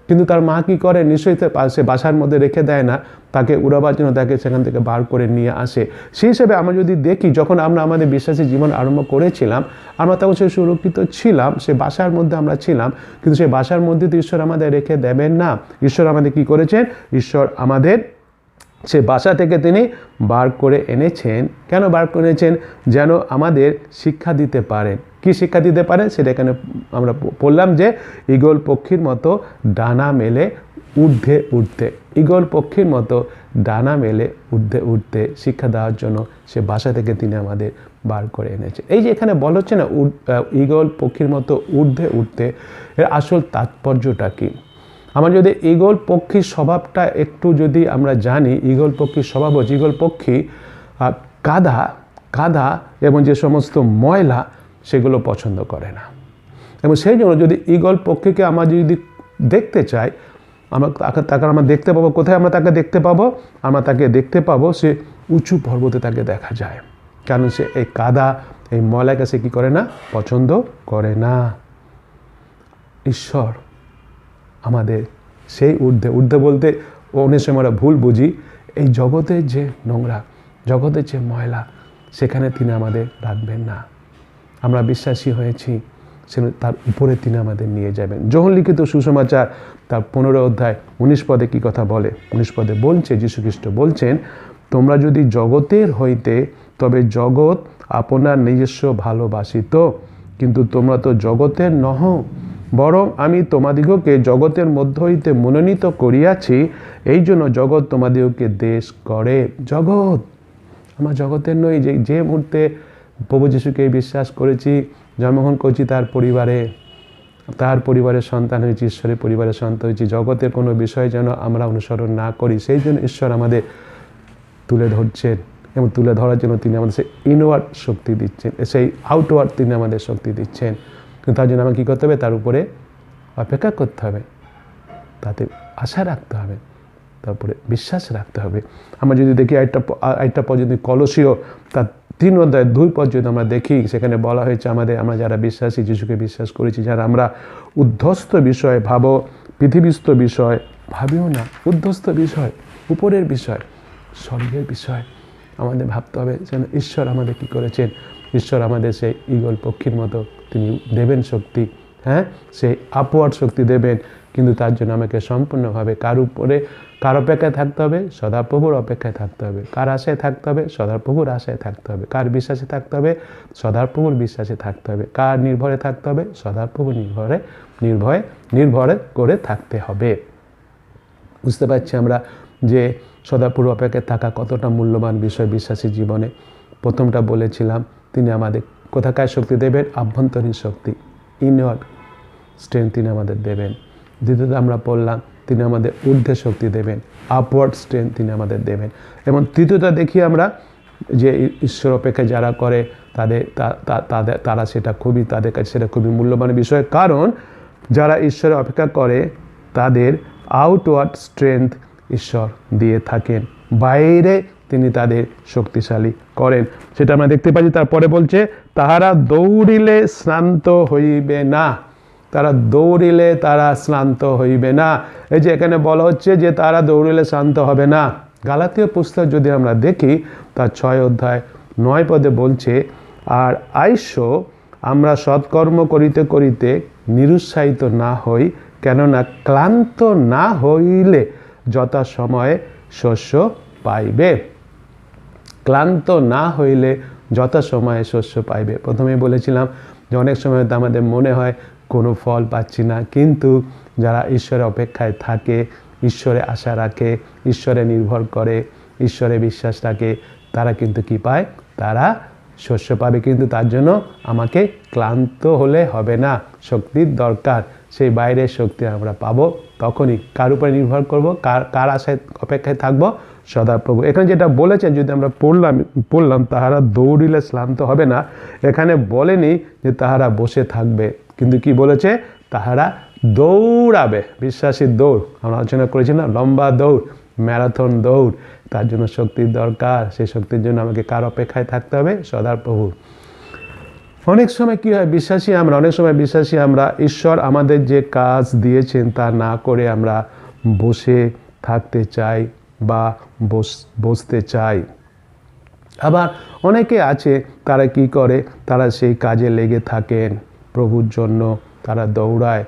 কিন্তু তার মা কী করে, নিশ্চয়ই সে বাসার মধ্যে রেখে দেয় না, তাকে উড়াবার জন্য তাকে সেখান থেকে বার করে নিয়ে আসে। সেই হিসেবে আমরা যদি দেখি, যখন আমরা আমাদের বিশ্বাসী জীবন আরম্ভ করেছিলাম, আমরা তখন সে সুরক্ষিত ছিলাম, সে বাসার মধ্যে আমরা ছিলাম, কিন্তু সেই বাসার মধ্যে তো ঈশ্বর আমাদের রেখে দেবেন না। ঈশ্বর আমাদের কি করেছেন? ঈশ্বর আমাদের সে বাসা থেকে তিনি বার করে এনেছেন। কেন বার করে এনেছেন? যেন আমাদের শিক্ষা দিতে পারেন। কি শিক্ষা দিতে পারেন সেটা এখানে আমরা পড়লাম যে ঈগল পক্ষীর মতো ডানা মেলে ঊর্ধ্বে উঠতে, ঈগল পক্ষীর মতো ডানা মেলে ঊর্ধ্বে উঠতে শিক্ষা দেওয়ার জন্য সে বাসা থেকে তিনি আমাদের বার করে এনেছে। এই যে এখানে বলা হচ্ছে না ঈগল পক্ষীর মতো ঊর্ধ্বে উঠতে, এর আসল তাৎপর্যটা কি? আমরা যদি ঈগল পক্ষীর স্বভাবটা একটু যদি আমরা জানি, ঈগল পক্ষীর স্বভাব হচ্ছে ঈগল পক্ষী কাদা এবং যে সমস্ত ময়লা সেগুলো পছন্দ করে না। এবং সেই জন্য যদি ঈগল পক্ষীকে আমরা যদি দেখতে চাই, তাকে আমরা দেখতে পাবো কোথায়? আমরা তাকে দেখতে পাবো, আমরা তাকে দেখতে পাবো সে উঁচু পর্বতে তাকে দেখা যায়। কারণ সে এই কাদা, এই ময়লাকে সে কী করে না? পছন্দ করে না। ঈশ্বর আমাদের সেই ঊর্ধ্বে বলতে অনেক সময় আমরা ভুল বুঝি, এই জগতের যে নোংরা, জগতের যে ময়লা, সেখানে তিনি আমাদের রাখবেন না। আমরা বিশ্বাসী হয়েছি, সে তার উপরে তিনি আমাদের নিয়ে যাবেন। যোহন লিখিত সুসমাচার তার 15 অধ্যায় 19 পদে কী কথা বলে? 19 পদে বলছে, যীশুখ্রিস্ট বলছেন, তোমরা যদি জগতের হইতে তবে জগৎ আপনার নিজস্ব ভালোবাসিত, কিন্তু তোমরা তো জগতের নহ, বরং আমি তোমাদিগকে জগতের মধ্য হইতে মনোনীত করিয়াছি, এই জন্য জগৎ তোমাদিগকে দেশ করে। জগৎ, আমরা জগতের নই। যে মুহূর্তে প্রভু যীশুকে বিশ্বাস করেছি, জন্মগ্রহণ করছি তার পরিবারের সন্তান হয়েছি, ঈশ্বরের পরিবারের সন্তান হয়েছি, জগতের কোনো বিষয় যেন আমরা অনুসরণ না করি, সেই জন্য ঈশ্বর আমাদের তুলে ধরছেন এবং তুলে ধরার জন্য তিনি আমাদের সেই ইনওয়ার্ড শক্তি দিচ্ছেন, সেই আউটওয়ার্ড তিনি আমাদের শক্তি দিচ্ছেন। কিন্তু তার জন্য আমাকে কী করতে হবে? তার উপরে অপেক্ষা করতে হবে, তাতে আশা রাখতে হবে, তারপরে বিশ্বাস রাখতে হবে। আমরা যদি দেখি আরেকটা পদ, যদি কলসীয় তার 3 অধ্যায় 2 পদ যদি আমরা দেখি, সেখানে বলা হয়েছে আমরা যারা বিশ্বাসী, যিশুকে বিশ্বাস করেছি, যারা আমরা ঊর্ধ্বস্থ বিষয় ভাবো, পৃথিবীস্থ বিষয় ভাবিও না। ঊর্ধ্বস্থ বিষয়, উপরের বিষয়, স্বর্গের বিষয় আমাদের ভাবতে হবে। যেন ঈশ্বর আমাদের কী করেছেন? ঈশ্বর আমাদের সেই ঈগল পক্ষীর মতো তিনি দেবেন শক্তি, হ্যাঁ, সেই আপওয়ার্ড শক্তি দেবেন। কিন্তু তার জন্য আমাকে সম্পূর্ণভাবে কার অপেক্ষায় থাকতে হবে? সদাপ্রভুর অপেক্ষায় থাকতে হবে। কার আশায় থাকতে হবে? সদাপ্রভুর আশায় থাকতে হবে। কার বিশ্বাসে থাকতে হবে? সদাপ্রভুর বিশ্বাসে থাকতে হবে। কার নির্ভরে থাকতে হবে? সদাপ্রভুর নির্ভরে করে থাকতে হবে। বুঝতে পারছি আমরা যে সদাপ্রভুর অপেক্ষায় থাকা কতটা মূল্যবান বিষয় বিশ্বাসী জীবনে। প্রথমটা বলেছিলাম, তিনি আমাদের কোথাকার শক্তি দেবেন? আভ্যন্তরীণ শক্তি, ইনওয়ার্ড স্ট্রেংথ তিনি আমাদের দেবেন। দ্বিতীয়ত আমরা পড়লাম, তিনি আমাদের ঊর্ধ্বে শক্তি দেবেন, আপওয়ার্ড স্ট্রেংথ তিনি আমাদের দেবেন। এবং তৃতীয়ত দেখি আমরা যে ঈশ্বর অপেক্ষা যারা করে তারা তাদের কাছে সেটা খুবই মূল্যবান বিষয়। কারণ যারা ঈশ্বরের অপেক্ষা করে তাদের আউটওয়ার্ড স্ট্রেংথ ঈশ্বর দিয়ে থাকেন, বাইরে তিনি তাদের শক্তিশালী করেন। সেটা আমরা দেখতে পাচ্ছি। তারপরে বলছে, তাহারা দৌড়িলে শ্রান্ত হইবে না। তারা দৌড়িলে তারা শ্রান্ত হইবে না। এই যে এখানে বলা হচ্ছে যে তারা দৌড়িলে শ্রান্ত হবে না। গালাতীয় পুস্তক যদি আমরা দেখি, তার 6 অধ্যায় 9 পদে বলছে, আর আইসো আমরা সৎকর্ম করিতে করিতে নিরুৎসাহিত না হই, কেননা ক্লান্ত না হইলে যথা সময়ে শস্য পাইবে। ক্লান্ত না হইলে যথা সময়ে শস্য পাইবে। প্রথমে বলেছিলাম যে অনেক সময় তো আমাদের মনে হয় কোনো ফল পাচ্ছি না, কিন্তু যারা ঈশ্বরের অপেক্ষায় থাকে, ঈশ্বরে আশা রাখে, ঈশ্বরে নির্ভর করে, ঈশ্বরে বিশ্বাস রাখে, তারা কিন্তু কি পায়? তারা শস্য পাবে। কিন্তু তার জন্য আমাকে ক্লান্ত হলে হবে না, শক্তির দরকার। সেই বাইরের শক্তি আমরা পাবো তখনই। কার উপরে নির্ভর করব? কার আশায় অপেক্ষায় থাকবো? সদাপ্রভু। এখানে যেটা বলেছেন যদি আমরা পড়লাম তাহারা দৌড়িলে শ্রান্ত হবে না, এখানে বলেনি যে তাহারা বসে থাকবে, কিন্তু কি বলেছে? তাহারা দৌড়াবে। বিশ্বাসীর দৌড় আমরা আলোচনা করেছিলাম, লম্বা দৌড়, ম্যারাথন দৌড়, তার জন্য শক্তির দরকার। সেই শক্তির জন্য আমাকে কার অপেক্ষায় থাকতে হবে? সদাপ্রভু। অনেক সময় কি হয়, অনেক সময় বিশ্বাসী আমরা ঈশ্বর আমাদের যে কাজ দিয়েছেন তা না করে আমরা বসে থাকতে চাই বা বসতে চাই। আবার অনেকে আছে তারা কি করে, তারা সেই কাজে লেগে থাকেন, প্রভুর জন্য তারা দৌড়ায়,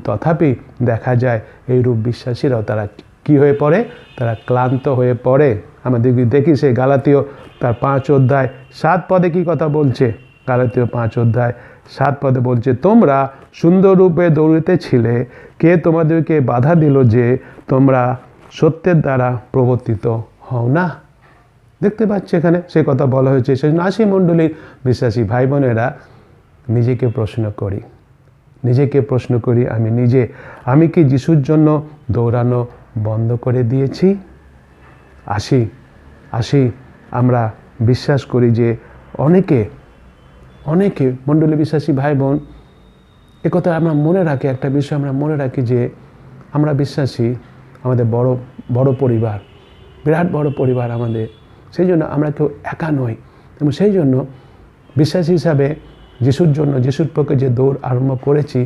তথাপি দেখা যায় এইরূপ বিশ্বাসীরাও তারা কি কি হয়ে পড়ে? তারা ক্লান্ত হয়ে পড়ে। আমাদের দেখি সেই গালাতীয় তার 5 অধ্যায় 7 পদে কি কথা বলছে? গালাতীয় 5 অধ্যায় 7 পদে বলছে, তোমরা সুন্দর রূপে দৌড়িতেছিলে, কে তোমাদেরকে বাধা দিল যে তোমরা সত্যের দ্বারা প্রবর্তিত হও না? দেখতে পাচ্ছি এখানে সে কথা বলা হয়েছে। সেই জন্য আশি মণ্ডলীর বিশ্বাসী ভাই বোনেরা, নিজেকে প্রশ্ন করি আমি কি যিশুর জন্য দৌড়ানো বন্ধ করে দিয়েছি? আসি আমরা বিশ্বাস করি যে অনেকে মণ্ডলী বিশ্বাসী ভাই বোন একথা আমরা মনে রাখি, একটা বিষয় আমরা মনে রাখি যে আমরা বিশ্বাসী, আমাদের বড় পরিবার, বিরাট বড় পরিবার আমাদের, সেই জন্য আমরা কেউ একা নই। এবং সেই জন্য বিশ্বাসী হিসাবে যিশুর পক্ষে যে দৌড় আরম্ভ করেছি,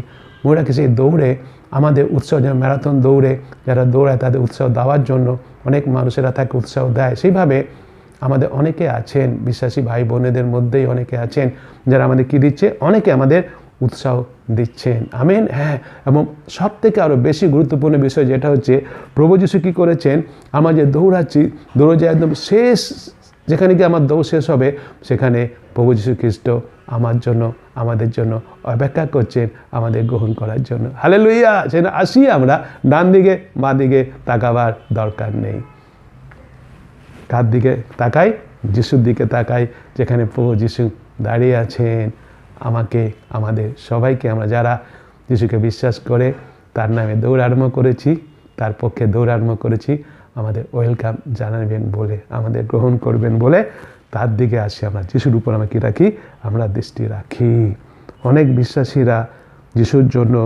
মনে রাখি সেই দৌড়ে আমাদের উৎসাহ, যেমন ম্যারাথন দৌড়ে যারা দৌড়ায় তাদের উৎসাহ দেওয়ার জন্য অনেক মানুষেরা তাকে উৎসাহ দেয়, সেইভাবে আমাদের অনেকে আছেন, বিশ্বাসী ভাই বোনেদের মধ্যেই অনেকে আছেন যারা আমাদের কি দিচ্ছে? অনেকে আমাদের উৎসাহ দিচ্ছেন। আমেন। হ্যাঁ, এবং সব থেকে আরও বেশি গুরুত্বপূর্ণ বিষয় যেটা হচ্ছে, প্রভু যিশু কী করেছেন? আমরা যে দৌড়াচ্ছি, দৌড়ে যে একদম শেষ যেখানে গিয়ে আমার দৌড় শেষ হবে, সেখানে প্রভু যিশু খ্রিস্ট আমাদের জন্য অপেক্ষা করছেন, আমাদের গ্রহণ করার জন্য। হালেলুয়া। সেখানে আসি আমরা, ডান দিকে বাঁ দিকে তাকাবার দরকার নেই। কার দিকে তাকাই? যিশুর দিকে তাকাই, যেখানে প্রভু যিশু দাঁড়িয়ে আছেন। আমাদের সবাইকে, আমরা যারা যিশুকে বিশ্বাস করে তার নামে দৌড় আরম্ভ করেছি, তার পক্ষে দৌড় আরম্ভ করেছি, আমাদের ওয়েলকাম জানাবেন বলে, আমাদের গ্রহণ করবেন বলে তার দিকে আসি। আমরা যিশুর উপর আমরা কি রাখি? আমরা দৃষ্টি রাখি। অনেক বিশ্বাসীরা যিশুর জন্য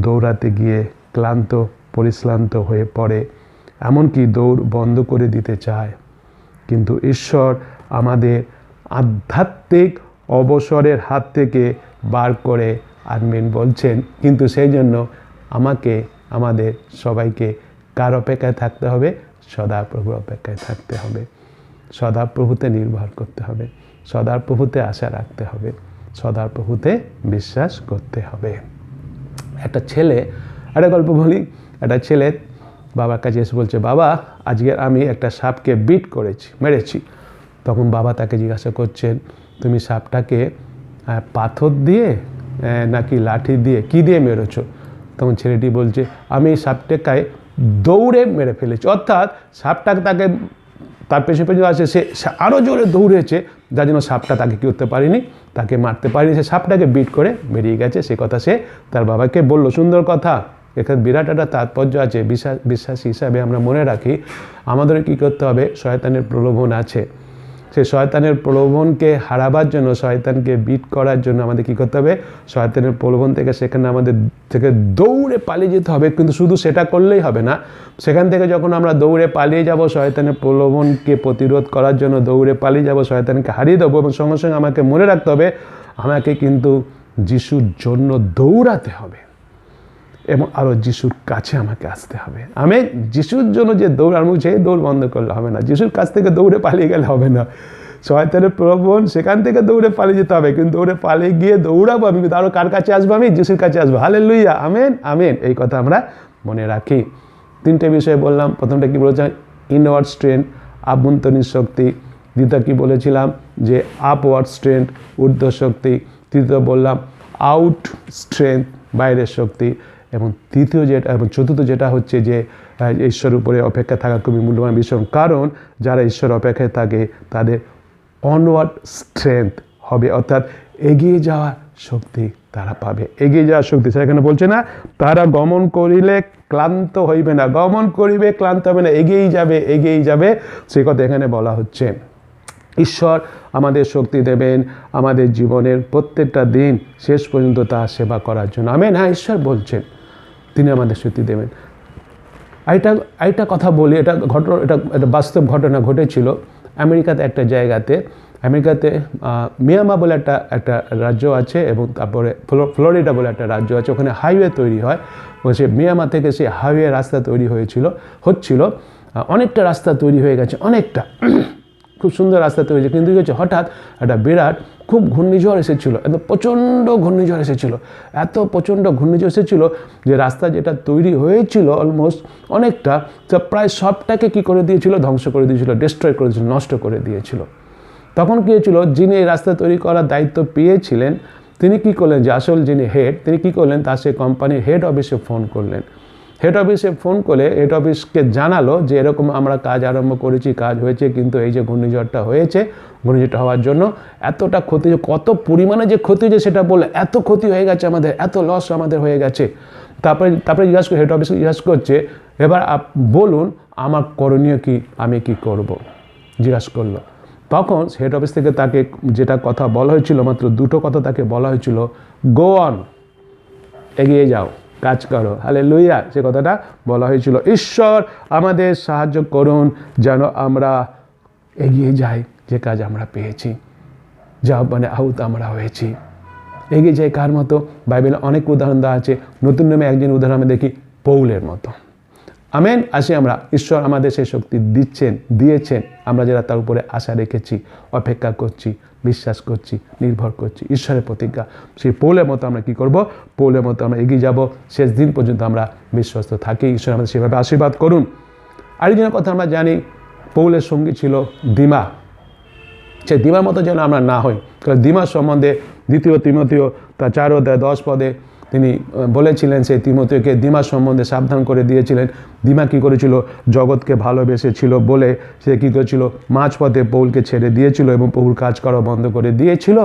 দৌড়াতে গিয়ে ক্লান্ত পরিশ্রান্ত হয়ে পড়ে, এমনকি দৌড় বন্ধ করে দিতে চায়। কিন্তু ঈশ্বর আমাদের আধ্যাত্মিক অবসরের হাত থেকে বার করে আনবেন বলছেন। কিন্তু সেই জন্য আমাদের সবাইকে কার অপেক্ষায় থাকতে হবে? সদাপ্রভুর অপেক্ষায় থাকতে হবে, সদাপ্রভুতে নির্ভর করতে হবে, সদাপ্রভুতে আশা রাখতে হবে, সদাপ্রভুতে বিশ্বাস করতে হবে। একটা গল্প বলি। একটা ছেলে বাবার কাছে এসে বলছে, বাবা, আজকে আমি একটা সাপকে মেরেছি। তখন বাবা তাকে জিজ্ঞাসা করছেন, তুমি সাপটাকে পাথর দিয়ে নাকি লাঠি দিয়ে, কি দিয়ে মেরেছ? তখন ছেলেটি বলছে, আমি সাপটাকে দৌড়ে মেরে ফেলেছি। অর্থাৎ সাপটাকে তার পেছনে আসে, সে আরও জোরে দৌড়েছে, যার জন্য সাপটা তাকে কী করতে পারেনি, তাকে মারতে পারেনি। সে সাপটাকে বিট করে বেরিয়ে গেছে। সে কথা সে তার বাবাকে বলল। সুন্দর কথা। এখানে বিরাট একটা তাৎপর্য আছে। বিশ্বাসী হিসাবে আমরা মনে রাখি, আমাদের কী করতে হবে? শয়তানের প্রলোভন আছে, সেই শয়তানের প্রলোভনকে হারাবার জন্য, শয়তানকে বিট করার জন্য আমাদের কী করতে হবে? শয়তানের প্রলোভন থেকে সেখানে আমাদের থেকে দৌড়ে পালিয়ে যেতে হবে। কিন্তু শুধু সেটা করলেই হবে না, সেখান থেকে যখন আমরা দৌড়ে পালিয়ে যাব, শয়তানের প্রলোভনকে প্রতিরোধ করার জন্য দৌড়ে পালিয়ে যাব, শয়তানকে হারিয়ে দেবো, এবং সঙ্গে সঙ্গে আমাকে মনে রাখতে হবে, আমাকে কিন্তু যিশুর জন্য দৌড়াতে হবে এবং আরও যিশুর কাছে আমাকে আসতে হবে। আমি যিশুর জন্য যে দৌড় আরম্ভ, সেই দৌড় বন্ধ করলে হবে না। যিশুর কাছ থেকে দৌড়ে পালিয়ে গেলে হবে না। শয়তানের প্রলোভন, সেখান থেকে দৌড়ে পালিয়ে যেতে হবে। কিন্তু দৌড়ে পালিয়ে গিয়ে দৌড়াবো আমি, কিন্তু আরও কার কাছে আসবো? আমি যিশুর কাছে আসবো। হালেলুয়া। Amen, amen. এই কথা আমরা মনে রাখি। 3টে বিষয় বললাম। প্রথমটা কি বলেছিলাম? ইনওয়ার্ড স্ট্রেংথ, আভ্যন্তরীণ শক্তি। দ্বিতীয় কি বলেছিলাম? যে আপওয়ার্ড স্ট্রেংথ, ঊর্ধ্ব শক্তি। তৃতীয় বললাম আউট স্ট্রেংথ, বাইরের শক্তি। এবং চতুর্থ যেটা হচ্ছে যে ঈশ্বরের উপরে অপেক্ষা থাকা খুবই মূল্যবান বিষয়। কারণ যারা ঈশ্বর অপেক্ষায় থাকে তাদের অনওয়ার্ড স্ট্রেংথ হবে, অর্থাৎ এগিয়ে যাওয়ার শক্তি তারা পাবে। এগিয়ে যাওয়ার শক্তি, সেখানে বলছে না, তারা গমন করিলে ক্লান্ত হইবে না, গমন করিবে ক্লান্ত হবে না, এগিয়েই যাবে, সে কথা এখানে বলা হচ্ছে। ঈশ্বর আমাদের শক্তি দেবেন আমাদের জীবনের প্রত্যেকটা দিন শেষ পর্যন্ত তার সেবা করার জন্য। আমেন। হ্যাঁ, ঈশ্বর বলছেন তিনি আমাদের শক্তি দেবেন। আরেকটা কথা বলি, এটা বাস্তব ঘটনা ঘটেছিল আমেরিকাতে। একটা জায়গাতে, আমেরিকাতে মিয়ামি বলে একটা রাজ্য আছে, এবং তারপরে ফ্লোরিডা বলে একটা রাজ্য আছে। ওখানে হাইওয়ে তৈরি হয়। সে মিয়ামি থেকে সেই হাইওয়ে রাস্তা তৈরি হচ্ছিল। অনেকটা রাস্তা তৈরি হয়ে গেছে, অনেকটা। খুব সুন্দর রাস্তা তৈরি হয়েছে, কিন্তু কী হচ্ছে হঠাৎ একটা বিরাট খুব ঘূর্ণিঝড় এসেছিলো, এত প্রচণ্ড ঘূর্ণিঝড় এসেছিলো, এত প্রচণ্ড ঘূর্ণিঝড় এসেছিলো যে রাস্তা যেটা তৈরি হয়েছিল অলমোস্ট অনেকটা প্রায় সবটাকে কী করে দিয়েছিল, ধ্বংস করে দিয়েছিল, ডিস্ট্রয় করে দিয়েছিল, নষ্ট করে দিয়েছিল। তখন কী হয়েছিল, যিনি এই রাস্তা তৈরি করার দায়িত্ব পেয়েছিলেন তিনি কী করলেন, যে আসল যিনি হেড তিনি কী করলেন, তার সেই কোম্পানির হেড অফিসে ফোন করলেন। হেড অফিসে ফোন করে হেড অফিসকে জানালো যে এরকম আমরা কাজ আরম্ভ করেছি, কাজ হয়েছে, কিন্তু এই যে ঘূর্ণিঝড়টা হয়েছে, ঘূর্ণিঝড়টা হওয়ার জন্য এতটা ক্ষতি, কত পরিমাণে যে ক্ষতি হয়েছে সেটা বলে, এত ক্ষতি হয়ে গেছে আমাদের, এত লস আমাদের হয়ে গেছে। তারপরে জিজ্ঞাসা করে, হেড অফিসে জিজ্ঞাসা করছে, এবার বলুন আমার করণীয় কি, আমি কি করব, জিজ্ঞাসা করলো। তখন হেড অফিস থেকে তাকে যেটা কথা বলা হয়েছিল, মাত্র দুটো কথা তাকে বলা হয়েছিল, গো অন, এগিয়ে যাও, কাজ করো, হালেলুয়া, সে কথাটা বলা হয়েছিল। ঈশ্বর আমাদের সাহায্য করুন যেন আমরা এগিয়ে যাই, যে কাজ আমরা পেয়েছি, যা মানে আহুত আমরা হয়েছি, এগিয়ে যাই কার মতো? বাইবেলে অনেক উদাহরণ দেওয়া আছে, নতুন নিয়মে একজন উদাহরণ আমি দেখি, পৌলের মতো। আমেন। আসি আমরা, ঈশ্বর আমাদের সেই শক্তি দিয়েছেন, আমরা যারা তার উপরে আশা রেখেছি, অপেক্ষা করছি, বিশ্বাস করছি, নির্ভর করছি, ঈশ্বরের প্রতিজ্ঞা, সেই পৌলের মতো আমরা কি করব? পৌলের মতো আমরা এগিয়ে যাব, শেষ দিন পর্যন্ত আমরা বিশ্বস্ত থাকি। ঈশ্বর আমাদের সেভাবে আশীর্বাদ করুন। আরেকজনের কথা আমরা জানি, পৌলের সঙ্গী ছিল দিমা। সেই দিমার মতো যেন আমরা না হই, কারণ দিমার সম্বন্ধে 2 তিমথিও তার 4 অধ্যায় 10 পদে তিনি বলেছিলেন, সেই তিমথিওকে দিমার সম্বন্ধে সাবধান করে দিয়েছিলেন। দিমা কী করেছিল? জগৎকে ভালোবেসেছিল বলে সে কী করেছিল? মাঝপথে পৌলকে ছেড়ে দিয়েছিল এবং পৌল কাজ করা বন্ধ করে দিয়েছিল।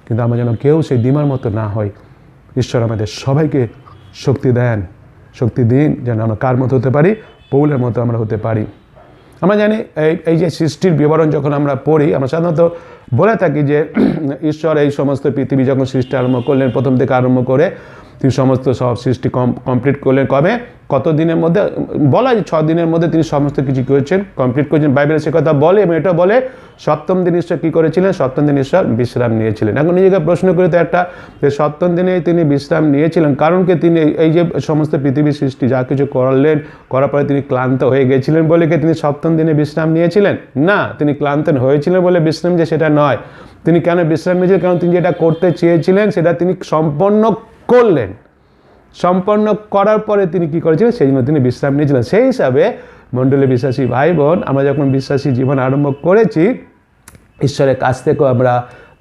কিন্তু আমরা যেন কেউ সেই দিমার মতো না হই। ঈশ্বর আমাদের সবাইকে শক্তি দেন, শক্তি দিন যেন আমরা কার মতো হতে পারি? পৌলের মতো আমরা হতে পারি। আমরা জানি এই যে সৃষ্টির বিবরণ যখন আমরা পড়ি, আমরা সাধারণত বলে থাকি যে ঈশ্বর এই সমস্ত পৃথিবী যখন সৃষ্টি আরম্ভ করলেন, প্রথম থেকে আরম্ভ করে তিনি সমস্ত সব সৃষ্টি কমপ্লিট করলেন কবে? কত দিনের মধ্যে? বলা যে 6 দিনের মধ্যে তিনি সমস্ত কিছু করেছেন, কমপ্লিট করেছেন। বাইবেলে সে কথা বলে এবং এটা বলে সপ্তম দিন ঈশ্বর কী করেছিলেন? সপ্তম দিন ঈশ্বর বিশ্রাম নিয়েছিলেন। এখন নিজেকে প্রশ্ন করি তো একটা, যে সপ্তম দিনে তিনি বিশ্রাম নিয়েছিলেন, কারণ কি তিনি এই যে সমস্ত পৃথিবীর সৃষ্টি যা কিছু করলেন, করার পরে তিনি ক্লান্ত হয়ে গেছিলেন বলে কি তিনি সপ্তম দিনে বিশ্রাম নিয়েছিলেন? না, তিনি ক্লান্ত হয়েছিলেন বলে বিশ্রাম যে সেটা নয়। তিনি কেন বিশ্রাম নিয়েছিলেন? কারণ তিনি যেটা করতে চেয়েছিলেন সেটা তিনি সম্পন্ন করলেন। সম্পন্ন করার পরে তিনি কী করেছিলেন? সেই জন্য তিনি বিশ্রাম নিয়েছিলেন। সেই হিসাবে মণ্ডলী বিশ্বাসী ভাই বোন, আমরা যখন বিশ্বাসী জীবন আরম্ভ করেছি, ঈশ্বরের কাছ থেকেও আমরা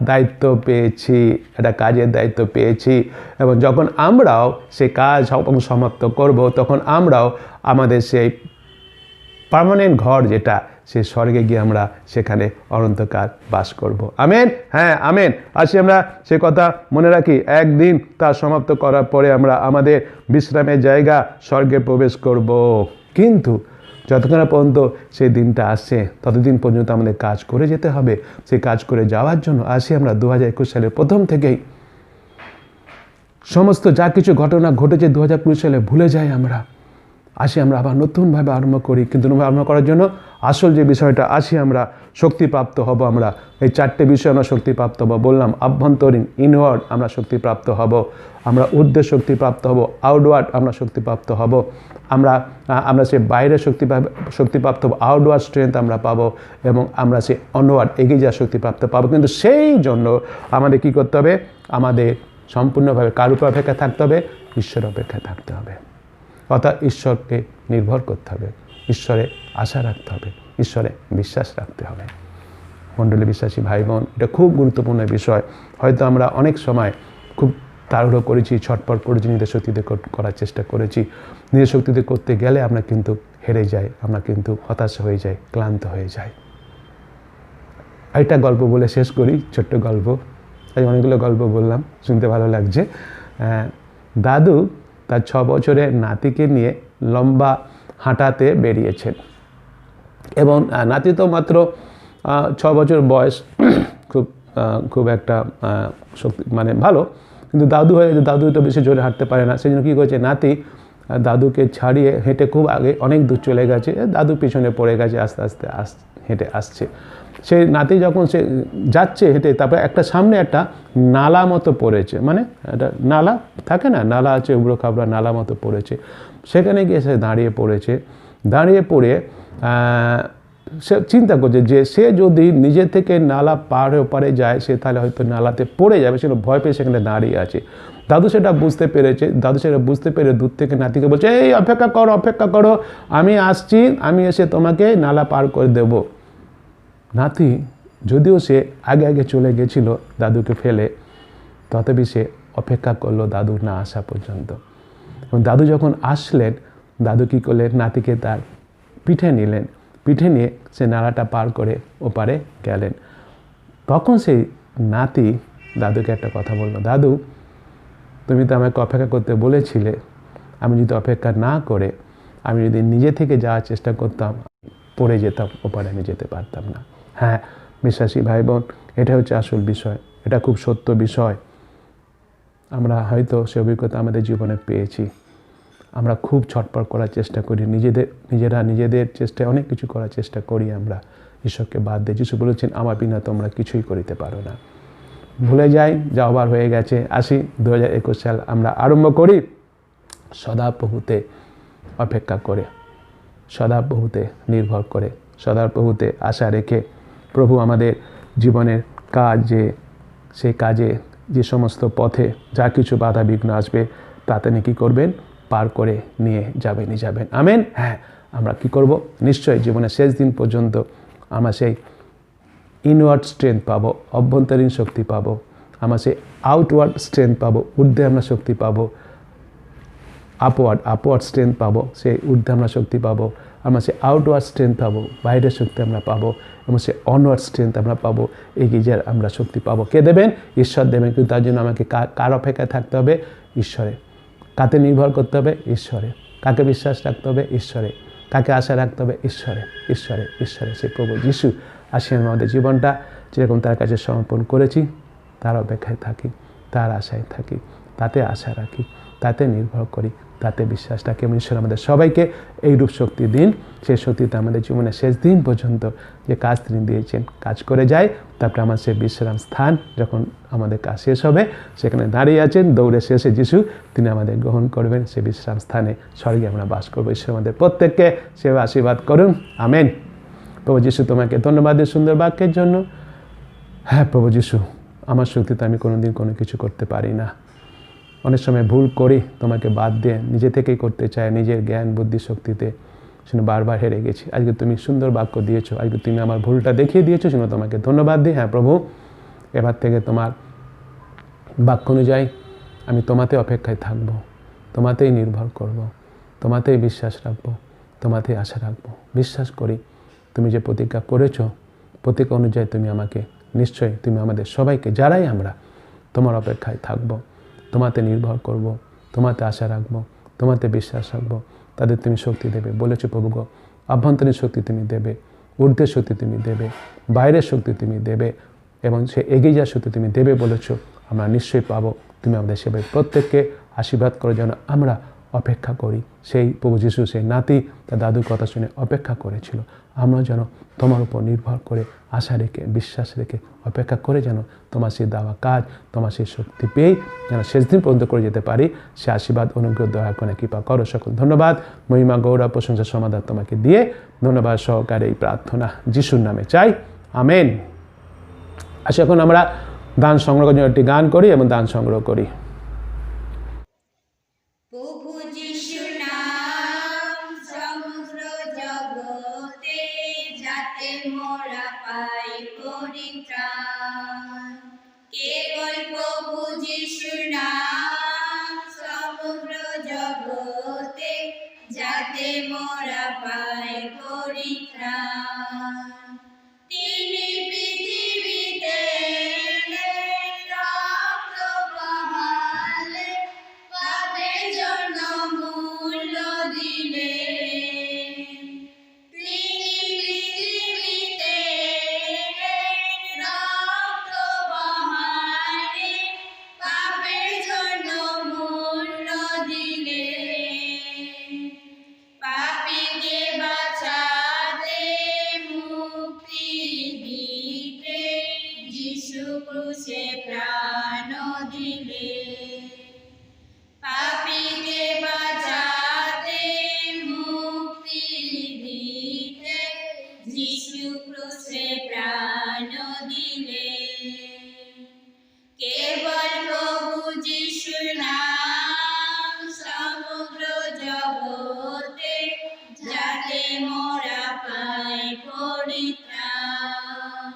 দায়িত্ব পেয়েছি, একটা কাজের দায়িত্ব পেয়েছি, এবং যখন আমরাও সেই কাজ সমাপ্ত করব, তখন আমরাও আমাদের সেই পার্মানেন্ট ঘর যেটা, সে স্বর্গে গিয়ে আমরা সেখানে অনন্তকাল বাস করব। আমেন। হ্যাঁ, আমেন। আসি আমরা সে কথা মনে রাখি, একদিন তা সমাপ্ত করার পরে আমরা আমাদের বিশ্রামের জায়গা স্বর্গে প্রবেশ করব। কিন্তু যতক্ষণ পর্যন্ত সেই দিনটা আসছে, ততদিন পর্যন্ত আমাদের কাজ করে যেতে হবে। সেই কাজ করে যাওয়ার জন্য আসি আমরা 2021 সালের প্রথম থেকেই সমস্ত যা কিছু ঘটনা ঘটেছে 2020 সালে ভুলে যাই আমরা। আসি আমরা আবার নতুনভাবে আরম্ভ করি, কিন্তু আরম্ভ করার জন্য আসল যে বিষয়টা, আসি আমরা শক্তিপ্রাপ্ত হব। আমরা এই 4টে বিষয় আমরা শক্তিপ্রাপ্ত হব বললাম। আভ্যন্তরীণ, ইনওয়ার্ড আমরা শক্তিপ্রাপ্ত হব, আমরা ঊর্ধ্বে শক্তিপ্রাপ্ত হব, আউটওয়ার্ড আমরা শক্তিপ্রাপ্ত হব, আমরা সে বাইরে শক্তিপ্রাপ্ত হব, আউটওয়ার্ড স্ট্রেংথ আমরা পাবো, এবং আমরা সে অনওয়ার্ড এগিয়ে যাওয়ার শক্তিপ্রাপ্ত পাবো। কিন্তু সেই জন্য আমাদের কী করতে হবে? আমাদের সম্পূর্ণভাবে কার উপর অপেক্ষায় থাকতে হবে? ঈশ্বরের অপেক্ষায় থাকতে হবে। অর্থাৎ ঈশ্বরকে নির্ভর করতে হবে, ঈশ্বরে আশা রাখতে হবে, ঈশ্বরে বিশ্বাস রাখতে হবে। মণ্ডলী বিশ্বাসী ভাই বোন, এটা খুব গুরুত্বপূর্ণ বিষয়। হয়তো আমরা অনেক সময় খুব তাড়াহুড়ো করেছি, ছটপট করেছি, নিজের শক্তিতে করার চেষ্টা করেছি। নিজের শক্তিতে করতে গেলে আমরা কিন্তু হেরে যাই, আমরা কিন্তু হতাশা হয়ে যাই, ক্লান্ত হয়ে যাই। একটা গল্প বলে শেষ করি, ছোট্ট গল্প। আজ অনেকগুলো গল্প বললাম, শুনতে ভালো লাগছে। দাদু তার 6 বছরের নাতিকে নিয়ে লম্বা হাঁটাতে বেরিয়েছেন, এবং নাতি তো মাত্র 6 বছর বয়স, খুব একটা শক্তি মানে ভালো, কিন্তু দাদু তো বেশি জোরে হাঁটতে পারে না। সেই জন্য কী করেছে, নাতি দাদুকে ছাড়িয়ে হেঁটে খুব আগে অনেক দূর চলে গেছে, দাদু পিছনে পড়ে গেছে, আস্তে আস্তে হেঁটে আসছে। সেই নাতি যখন সে যাচ্ছে হেঁটে, তারপরে একটা সামনে একটা নালা মতো পড়েছে, মানে একটা নালা থাকে না, নালা আছে, উবড়ো খাবড়া নালা মতো পড়েছে। সেখানে গিয়ে সে দাঁড়িয়ে পড়ে সে চিন্তা করছে যে সে যদি নিজে থেকে নালা পার হয়ে ওপারে যায়, সে তাহলে হয়তো নালাতে পড়ে যাবে, সেটা ভয় পেয়ে সেখানে দাঁড়িয়ে আছে। দাদু সেটা বুঝতে পেরেছে। দাদু সেটা বুঝতে পেরে দূর থেকে নাতিকে বলছে, এই অপেক্ষা করো, আমি আসছি, আমি এসে তোমাকে নালা পার করে দেব। নাতি যদিও সে আগে আগে চলে গেছিল দাদুকে ফেলে, তথাপি সে অপেক্ষা করলো দাদু না আসা পর্যন্ত। এবং দাদু যখন আসলেন, দাদু কী করলেন, নাতিকে তার পিঠে নিলেন, পিঠে নিয়ে সে নালাটা পার করে ওপারে গেলেন। তখন সেই নাতি দাদুকে একটা কথা বললো, দাদু তুমি তো আমাকে অপেক্ষা করতে বলেছিলে, আমি যদি অপেক্ষা না করে আমি যদি নিজে থেকে যাওয়ার চেষ্টা করতাম, পড়ে যেতাম, ওপারে আমি যেতে পারতাম না। হ্যাঁ বিশ্বাসী ভাই বোন, এটা হচ্ছে আসল বিষয়, এটা খুব সত্য বিষয়। আমরা হয়তো সে অভিজ্ঞতা আমাদের জীবনে পেয়েছি। আমরা খুব ছটপট করার চেষ্টা করি, নিজেদের চেষ্টায় অনেক কিছু করার চেষ্টা করি, আমরা ঈশ্বরকে বাদ দিয়ে। যিশু বলেছেন, আমার বিনা তোমরা কিছুই করিতে পারো না। ভুলে যাই, যা হবার হয়ে গেছে। আসি 2021 সাল আমরা আরম্ভ করি সদাপ্রভুতে অপেক্ষা করে, সদাপ্রভুতে নির্ভর করে, সদাপ্রভুতে আশা রেখে। প্রভু আমাদের জীবনের কাজে, সেই কাজে যে সমস্ত পথে যা কিছু বাধা বিঘ্ন আসবে, তাতে কী করবেন, পার করে নিয়ে যাবেন। আমেন। হ্যাঁ, আমরা কি করব, নিশ্চয়ই জীবনের শেষ দিন পর্যন্ত আমরা সেই ইনওয়ার্ড স্ট্রেংথ পাবো, অভ্যন্তরীণ শক্তি পাবো, আমরা সেই আউটওয়ার্ড স্ট্রেংথ পাবো, ঊর্ধ্বে আমরা শক্তি পাবো, আপওয়ার্ড স্ট্রেংথ পাবো, সেই ঊর্ধ্বে আমরা শক্তি পাবো, আমরা সেই আউটওয়ার্ড স্ট্রেংথ পাবো, বাইরের শক্তি আমরা পাবো, এবং সেই অনওয়ার্ড স্ট্রেংথ আমরা পাবো, এগিয়ে যাওয়ার আমরা শক্তি পাবো। কে দেবেন? ঈশ্বর দেবেন। কিন্তু তার জন্য আমাকে কার অপেক্ষায় থাকতে হবে? ঈশ্বরে। কাতে নির্ভর করতে হবে? ঈশ্বরে। কাকে বিশ্বাস রাখতে হবে? ঈশ্বরে। কাকে আশা রাখতে হবে? ঈশ্বরে। সেই প্রভু যিশু আসেন আমাদের জীবনটা যেরকম তার কাছে সমর্পণ করেছি, তার অপেক্ষায় থাকি, তার আশায় থাকি, তাতে আশা রাখি, তাতে নির্ভর করি, তাতে বিশ্বাস রাখি। এবং ঈশ্বর আমাদের সবাইকে এইরূপ শক্তি দিন, সেই শক্তিতে আমাদের জীবনের শেষ দিন পর্যন্ত যে কাজ তিনি দিয়েছেন কাজ করে যায়। তারপরে আমার সেই বিশ্রাম স্থান, যখন আমাদের কাজ শেষ হবে, সেখানে দাঁড়িয়ে আছেন দৌড়ে শেষে যিশু, তিনি আমাদের গ্রহণ করবেন। সেই বিশ্রাম স্থানে স্বর্গে আমরা বাস করবো। ঈশ্বর আমাদের প্রত্যেককে সেভাবে আশীর্বাদ করুন। আমেন। প্রভু যিশু, তোমাকে ধন্যবাদ এই সুন্দর বাক্যের জন্য। হ্যাঁ প্রভু যিশু, আমার শক্তিতে আমি কোনোদিন কোনো কিছু করতে পারি না। অনেক সময় ভুল করি, তোমাকে বাদ দিয়ে নিজে থেকেই করতে চাই, নিজের জ্ঞান বুদ্ধি শক্তিতে শুনে বারবার হেরে গেছি। আজকে তুমি সুন্দর বাক্য দিয়েছো, আজকে তুমি আমার ভুলটা দেখিয়ে দিয়েছো, শুনে তোমাকে ধন্যবাদ দিই। হ্যাঁ প্রভু, এবার থেকে তোমার বাক্য অনুযায়ী আমি তোমাতে অপেক্ষায় থাকবো, তোমাতেই নির্ভর করব, তোমাতেই বিশ্বাস রাখবো, তোমাতেই আশা রাখবো। বিশ্বাস করি তুমি যে প্রতিজ্ঞা করেছো, প্রতিজ্ঞা অনুযায়ী তুমি আমাকে নিশ্চয়ই, তুমি আমাদের সবাইকে, যারাই আমরা তোমার অপেক্ষায় থাকবো, তোমাতে নির্ভর করব, তোমাতে আশা রাখবো, তোমাতে বিশ্বাস রাখবো, তাদের তুমি শক্তি দেবে বলেছো প্রভু গো। আভ্যন্তরীণ শক্তি তুমি দেবে, ঊর্ধ্বের শক্তি তুমি দেবে, বাইরের শক্তি তুমি দেবে, এবং সে এগিয়ে যাওয়ার শক্তি তুমি দেবে বলেছো। আমরা নিশ্চয়ই পাবো। তুমি আমাদের সেবায় প্রত্যেককে আশীর্বাদ করো, যেন আমরা অপেক্ষা করি। সেই প্রভু যিশু, সেই নাতি তার দাদুর কথা শুনে অপেক্ষা করেছিল, আমরা যেন তোমার উপর নির্ভর করে, আশা রেখে, বিশ্বাস রেখে অপেক্ষা করে যেন তোমার সেই দেওয়া কাজ, তোমার সেই শক্তি পেয়ে যেন শেষ দিন পর্যন্ত করে যেতে পারি। সে আশীর্বাদ, অনুগ্রহ, দয়া করে কৃপা করো। সকল ধন্যবাদ, মহিমা, গৌরব, প্রশংসা, সমাধান তোমাকে দিয়ে ধন্যবাদ সহকারে এই প্রার্থনা যিশুর নামে চাই। আমেন। আসলে এখন আমরা দান সংগ্রহের জন্য একটি গান করি এবং দান সংগ্রহ করি। প্রভু যিশু নাম সমগ্র জগতে, যাতে মোরা পাই পরিত্রাণ। কেবল প্রভু যিশু নাম সমগ্র জগতে, যাতে মোরা পাই পরিত্রাণ। তিনি পৃথিবীতে রক্ত বহালে, পাপের জন্য মূল্য দিলেন। তিনি পৃথিবীতে রক্ত বহালে, পাপের জন্য মূল্য দিলেন। পাপীকে বাঁচাতে, মুক্তি দিতে, যিশু ক্রুশে প্রাণ দিলেন। পাপীকে বাঁচাতে, মুক্তি দিতে, যিশু দিলে কেবল প্রভু যিশুর নাম সমগ্র জগতে যাতে মোরা পাই পরিত্রাণ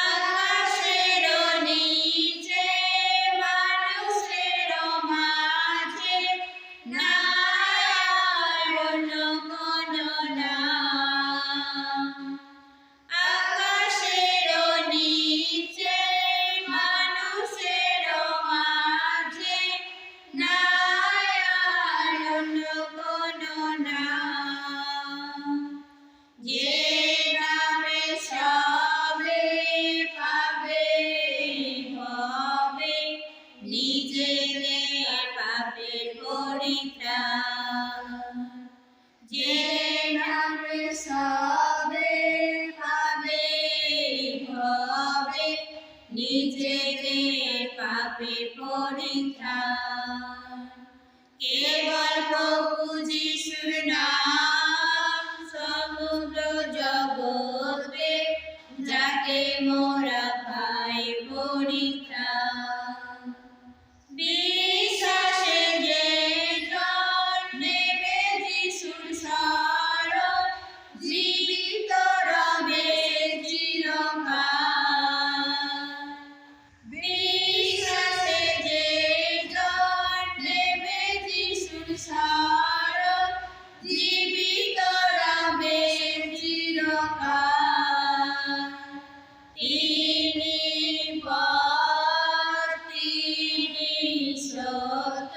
আকাশের নিচে মানুষের মাঝে নাই আর অন্য কোনো নাম আকাশের নিচে মানুষের মাঝে নাই আর অন্য কোনো নাম যে নামে সবে পাবে হবে নিজেদের পাপের পরিত্রাণ যে নামে সবে পাবে হবে নিজেদের পাপের পরিত্রাণ কেবল প্রভু যিশুর নাম সমগ্র জগতে যাতে মোরা পাই পরিত্রাণ বিশ্বাসে যে জন নেবে যিশুর শরণ জীবিত রবে চিরকাল বিশ্বাসে যে জন নেবে যিশুর শরণ জীবিত রবে চিরকাল তিনি পথ তিনি সত্য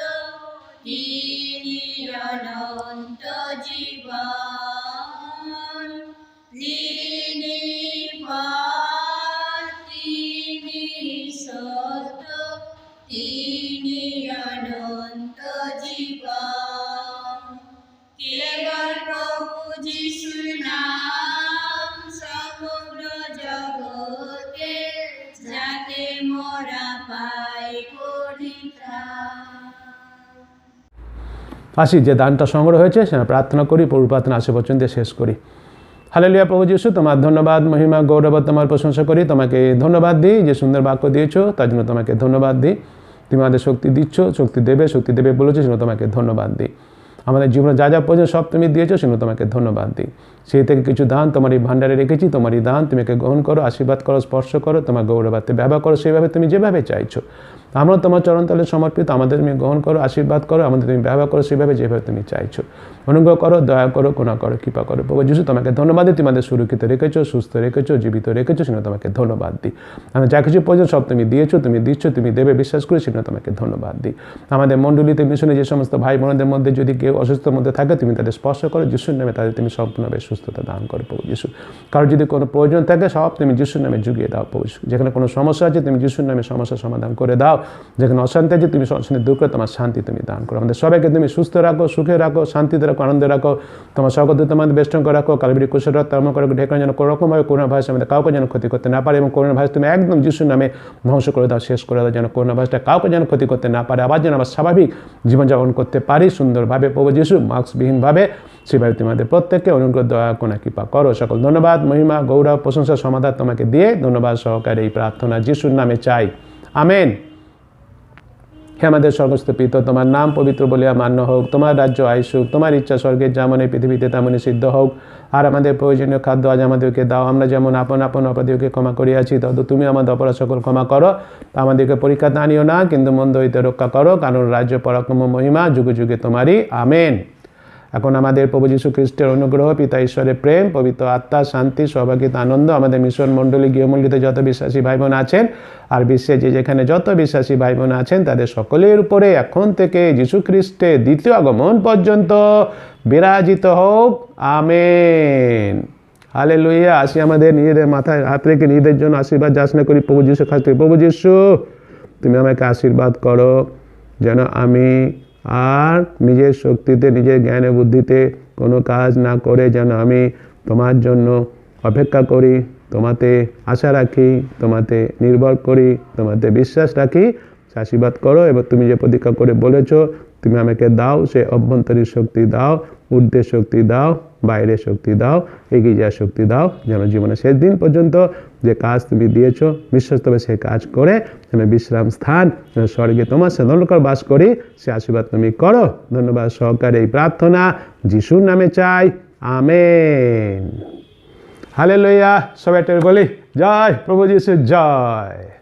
তিনি অনন্ত জীবন তিনি পথ তিনি সত্য তিনি অনন্ত জীবন কেবল প্রভু যিশুর নাম সমগ্র জগতে যাতে মোরা পাই পরিত্রাণ আসি যে দানটা সংগ্রহ হয়েছে সেটা প্রার্থনা করি, প্রভু প্রার্থনা আসে বচন দিয়ে শেষ করি। হালেলুয়া প্রভু যিশু, তোমার ধন্যবাদ, মহিমা, গৌরব, তোমার প্রশংসা করি। তোমাকে ধন্যবাদ দিই যে সুন্দর বাক্য দিয়েছো, তার জন্য তোমাকে ধন্যবাদ দিই। তুমি আমাদের শক্তি দিচ্ছ, শক্তি দেবে বলেছো, সেজন্য তোমাকে ধন্যবাদ দিই। আমাদের জীবনে যা যা প্রয়োজন সব তুমি দিয়েছো, সেজন্য তোমাকে ধন্যবাদ দিই। সেই থেকে কিছু দান তোমার এই ভাণ্ডারে রেখেছি, তোমার এই দান তুমি গ্রহণ করো, আশীর্বাদ করো, স্পর্শ করো, তোমার গৌরবাতে ব্যবহার করো সেইভাবে তুমি যেভাবে চাইছো। আমরা তোমার চরণতলে সমর্পিত, আমাদের তুমি গ্রহণ করো, আশীর্বাদ করো, আমাদের তুমি ব্যবহার করো সেইভাবে যেভাবে তুমি চাইছো। অনুগ্রহ করো, দয়া করো, করুণা করো, কৃপা করো। প্রভু যিশু, তোমাকে ধন্যবাদ দিই, তোমাদের সুরক্ষিত রেখেছো, সুস্থ রেখেছো, জীবিত রেখেছো, সেজন্য তোমাকে ধন্যবাদ দিই। আমরা যা কিছু প্রয়োজন সব তুমি দিয়েছো, তুমি দিচ্ছ, তুমি দেবে বিশ্বাস করি, সেজন্য তোমাকে ধন্যবাদ দিই। আমাদের মণ্ডলীতে মিশনে যে সমস্ত ভাই বোনদের মধ্যে যদি কেউ অসুস্থর মধ্যে থাকে, তুমি তাদের স্পর্শ করো, যিশুর নামে তাদের তুমি সম্পূর্ণভাবে সুস্থতা দান করো প্রভু যিশু। কারোর যদি কোনো প্রয়োজন থাকে সব তুমি যিশুর নামে জুগিয়ে দাও প্রভু যিশু। যেখানে কোনো সমস্যা আছে তুমি যিশুর নামে সমস্যার সমাধান করে দাও। যেখানে অশান্তি আছে তুমি অশান্তি দূর করে তোমার শান্তি তুমি দান করো। আমাদের সবাইকে তুমি সুস্থ রাখো, সুখে রাখো, শান্তিতে রাখো, আনন্দে রাখো। তোমার সকল তোমাদের বেষ্টন করে রাখো। কালবেরি কুশলতা ধর্ম করে ঢেকে যেন কোনো রকমভাবে করোনা ভাইরাস আমাদের কাউকে যেন ক্ষতি করতে না পারে, এবং করোনা ভাইরাস তুমি একদম যিশুর নামে ধ্বংস করে দাও, শেষ করে দাও, যেন করোনা ভাইরাসটা কাউকে যেন ক্ষতি করতে না পারে। আবার যেন আবার স্বাভাবিক জীবনযাপন করতে পারি সুন্দরভাবে প্রভু যিশু, মাস্কবিহীনভাবে। সেভাবে তোমাদের প্রত্যেককে অনুগ্রহ, দয়া, করুণা, কৃপা করো। সকল ধন্যবাদ, মহিমা, গৌরব, প্রশংসা, সমাধান তোমাকে দিয়ে ধন্যবাদ সহকারে এই প্রার্থনা যিশুর নামে চাই, আমেন। হে আমাদের স্বর্গস্থ পিতা, তোমার নাম পবিত্র বলিয়া মান্য হোক, তোমার রাজ্য আইসুক, তোমার ইচ্ছা স্বর্গের যেমন এই পৃথিবীতে তেমনই সিদ্ধ হোক। আর আমাদের প্রয়োজনীয় খাদ্য আজ আমাদেরকে দাও, আমরা যেমন আপন আপন অপরাধীকে ক্ষমা করিয়াছি, তত তুমি আমাদের অপরাধ সকল ক্ষমা করো। আমাদেরকে পরীক্ষা আনিও না, কিন্তু মন্দ হইতে রক্ষা করো, কারণ রাজ্য, পরাক্রম, মহিমা যুগে যুগে তোমারই, আমেন। এখন আমাদের প্রভু যীশু খ্রিস্টের অনুগ্রহ, পিতা ঈশ্বরের প্রেম, পবিত্র আত্মার শান্তি, সৌভাগ্যিত আনন্দ, আমাদের মিশন মণ্ডলী গৃহমণ্ডলীতে যত বিশ্বাসী ভাই বোন আছেন আর বিশ্বে যেখানে যত বিশ্বাসী ভাই বোন আছেন তাদের সকলের উপরে এখন থেকে যীশু খ্রিস্টের দ্বিতীয় আগমন পর্যন্ত বিরাজিত হোক, আমেন। হালেলুয়া। আসি আমাদের নিজেদের মাথায় হাত রেখে নিজেদের জন্য আশীর্বাদ যাচনা করি প্রভু যীশু খ্রিস্ট। প্রভু যীশু, তুমি আমাকে আশীর্বাদ করো যেন আমি আর নিজের শক্তিতে, নিজের জ্ঞানে বুদ্ধিতে কোনো কাজ না করে যেন আমি তোমার জন্য অপেক্ষা করি, তোমাতে আশা রাখি, তোমাতে নির্ভর করি, তোমাতে বিশ্বাস রাখি। আশীর্বাদ করো এবং তুমি যে প্রতীক্ষা করে বলেছ তুমি আমাকে দাও, সে অভ্যন্তরীণ শক্তি দাও, উঠতে শক্তি দাও, বাইরে শক্তি দাও, এগিয়ে যাওয়ার শক্তি দাও, যেন জীবনে শেষ দিন পর্যন্ত যে কাজ তুমি দিয়েছো বিশ্বস্তভাবে সেই কাজ করে যেন বিশ্রাম স্থান যেন স্বর্গে তোমার সাথে অন্ধকার বাস করি, সে আশীর্বাদ তুমি করো। ধন্যবাদ সহকারে এই প্রার্থনা যিশুর নামে চাই, আমেন। হালেলুয়া। সবাই একটা বলি জয় প্রভু যিশু জয়।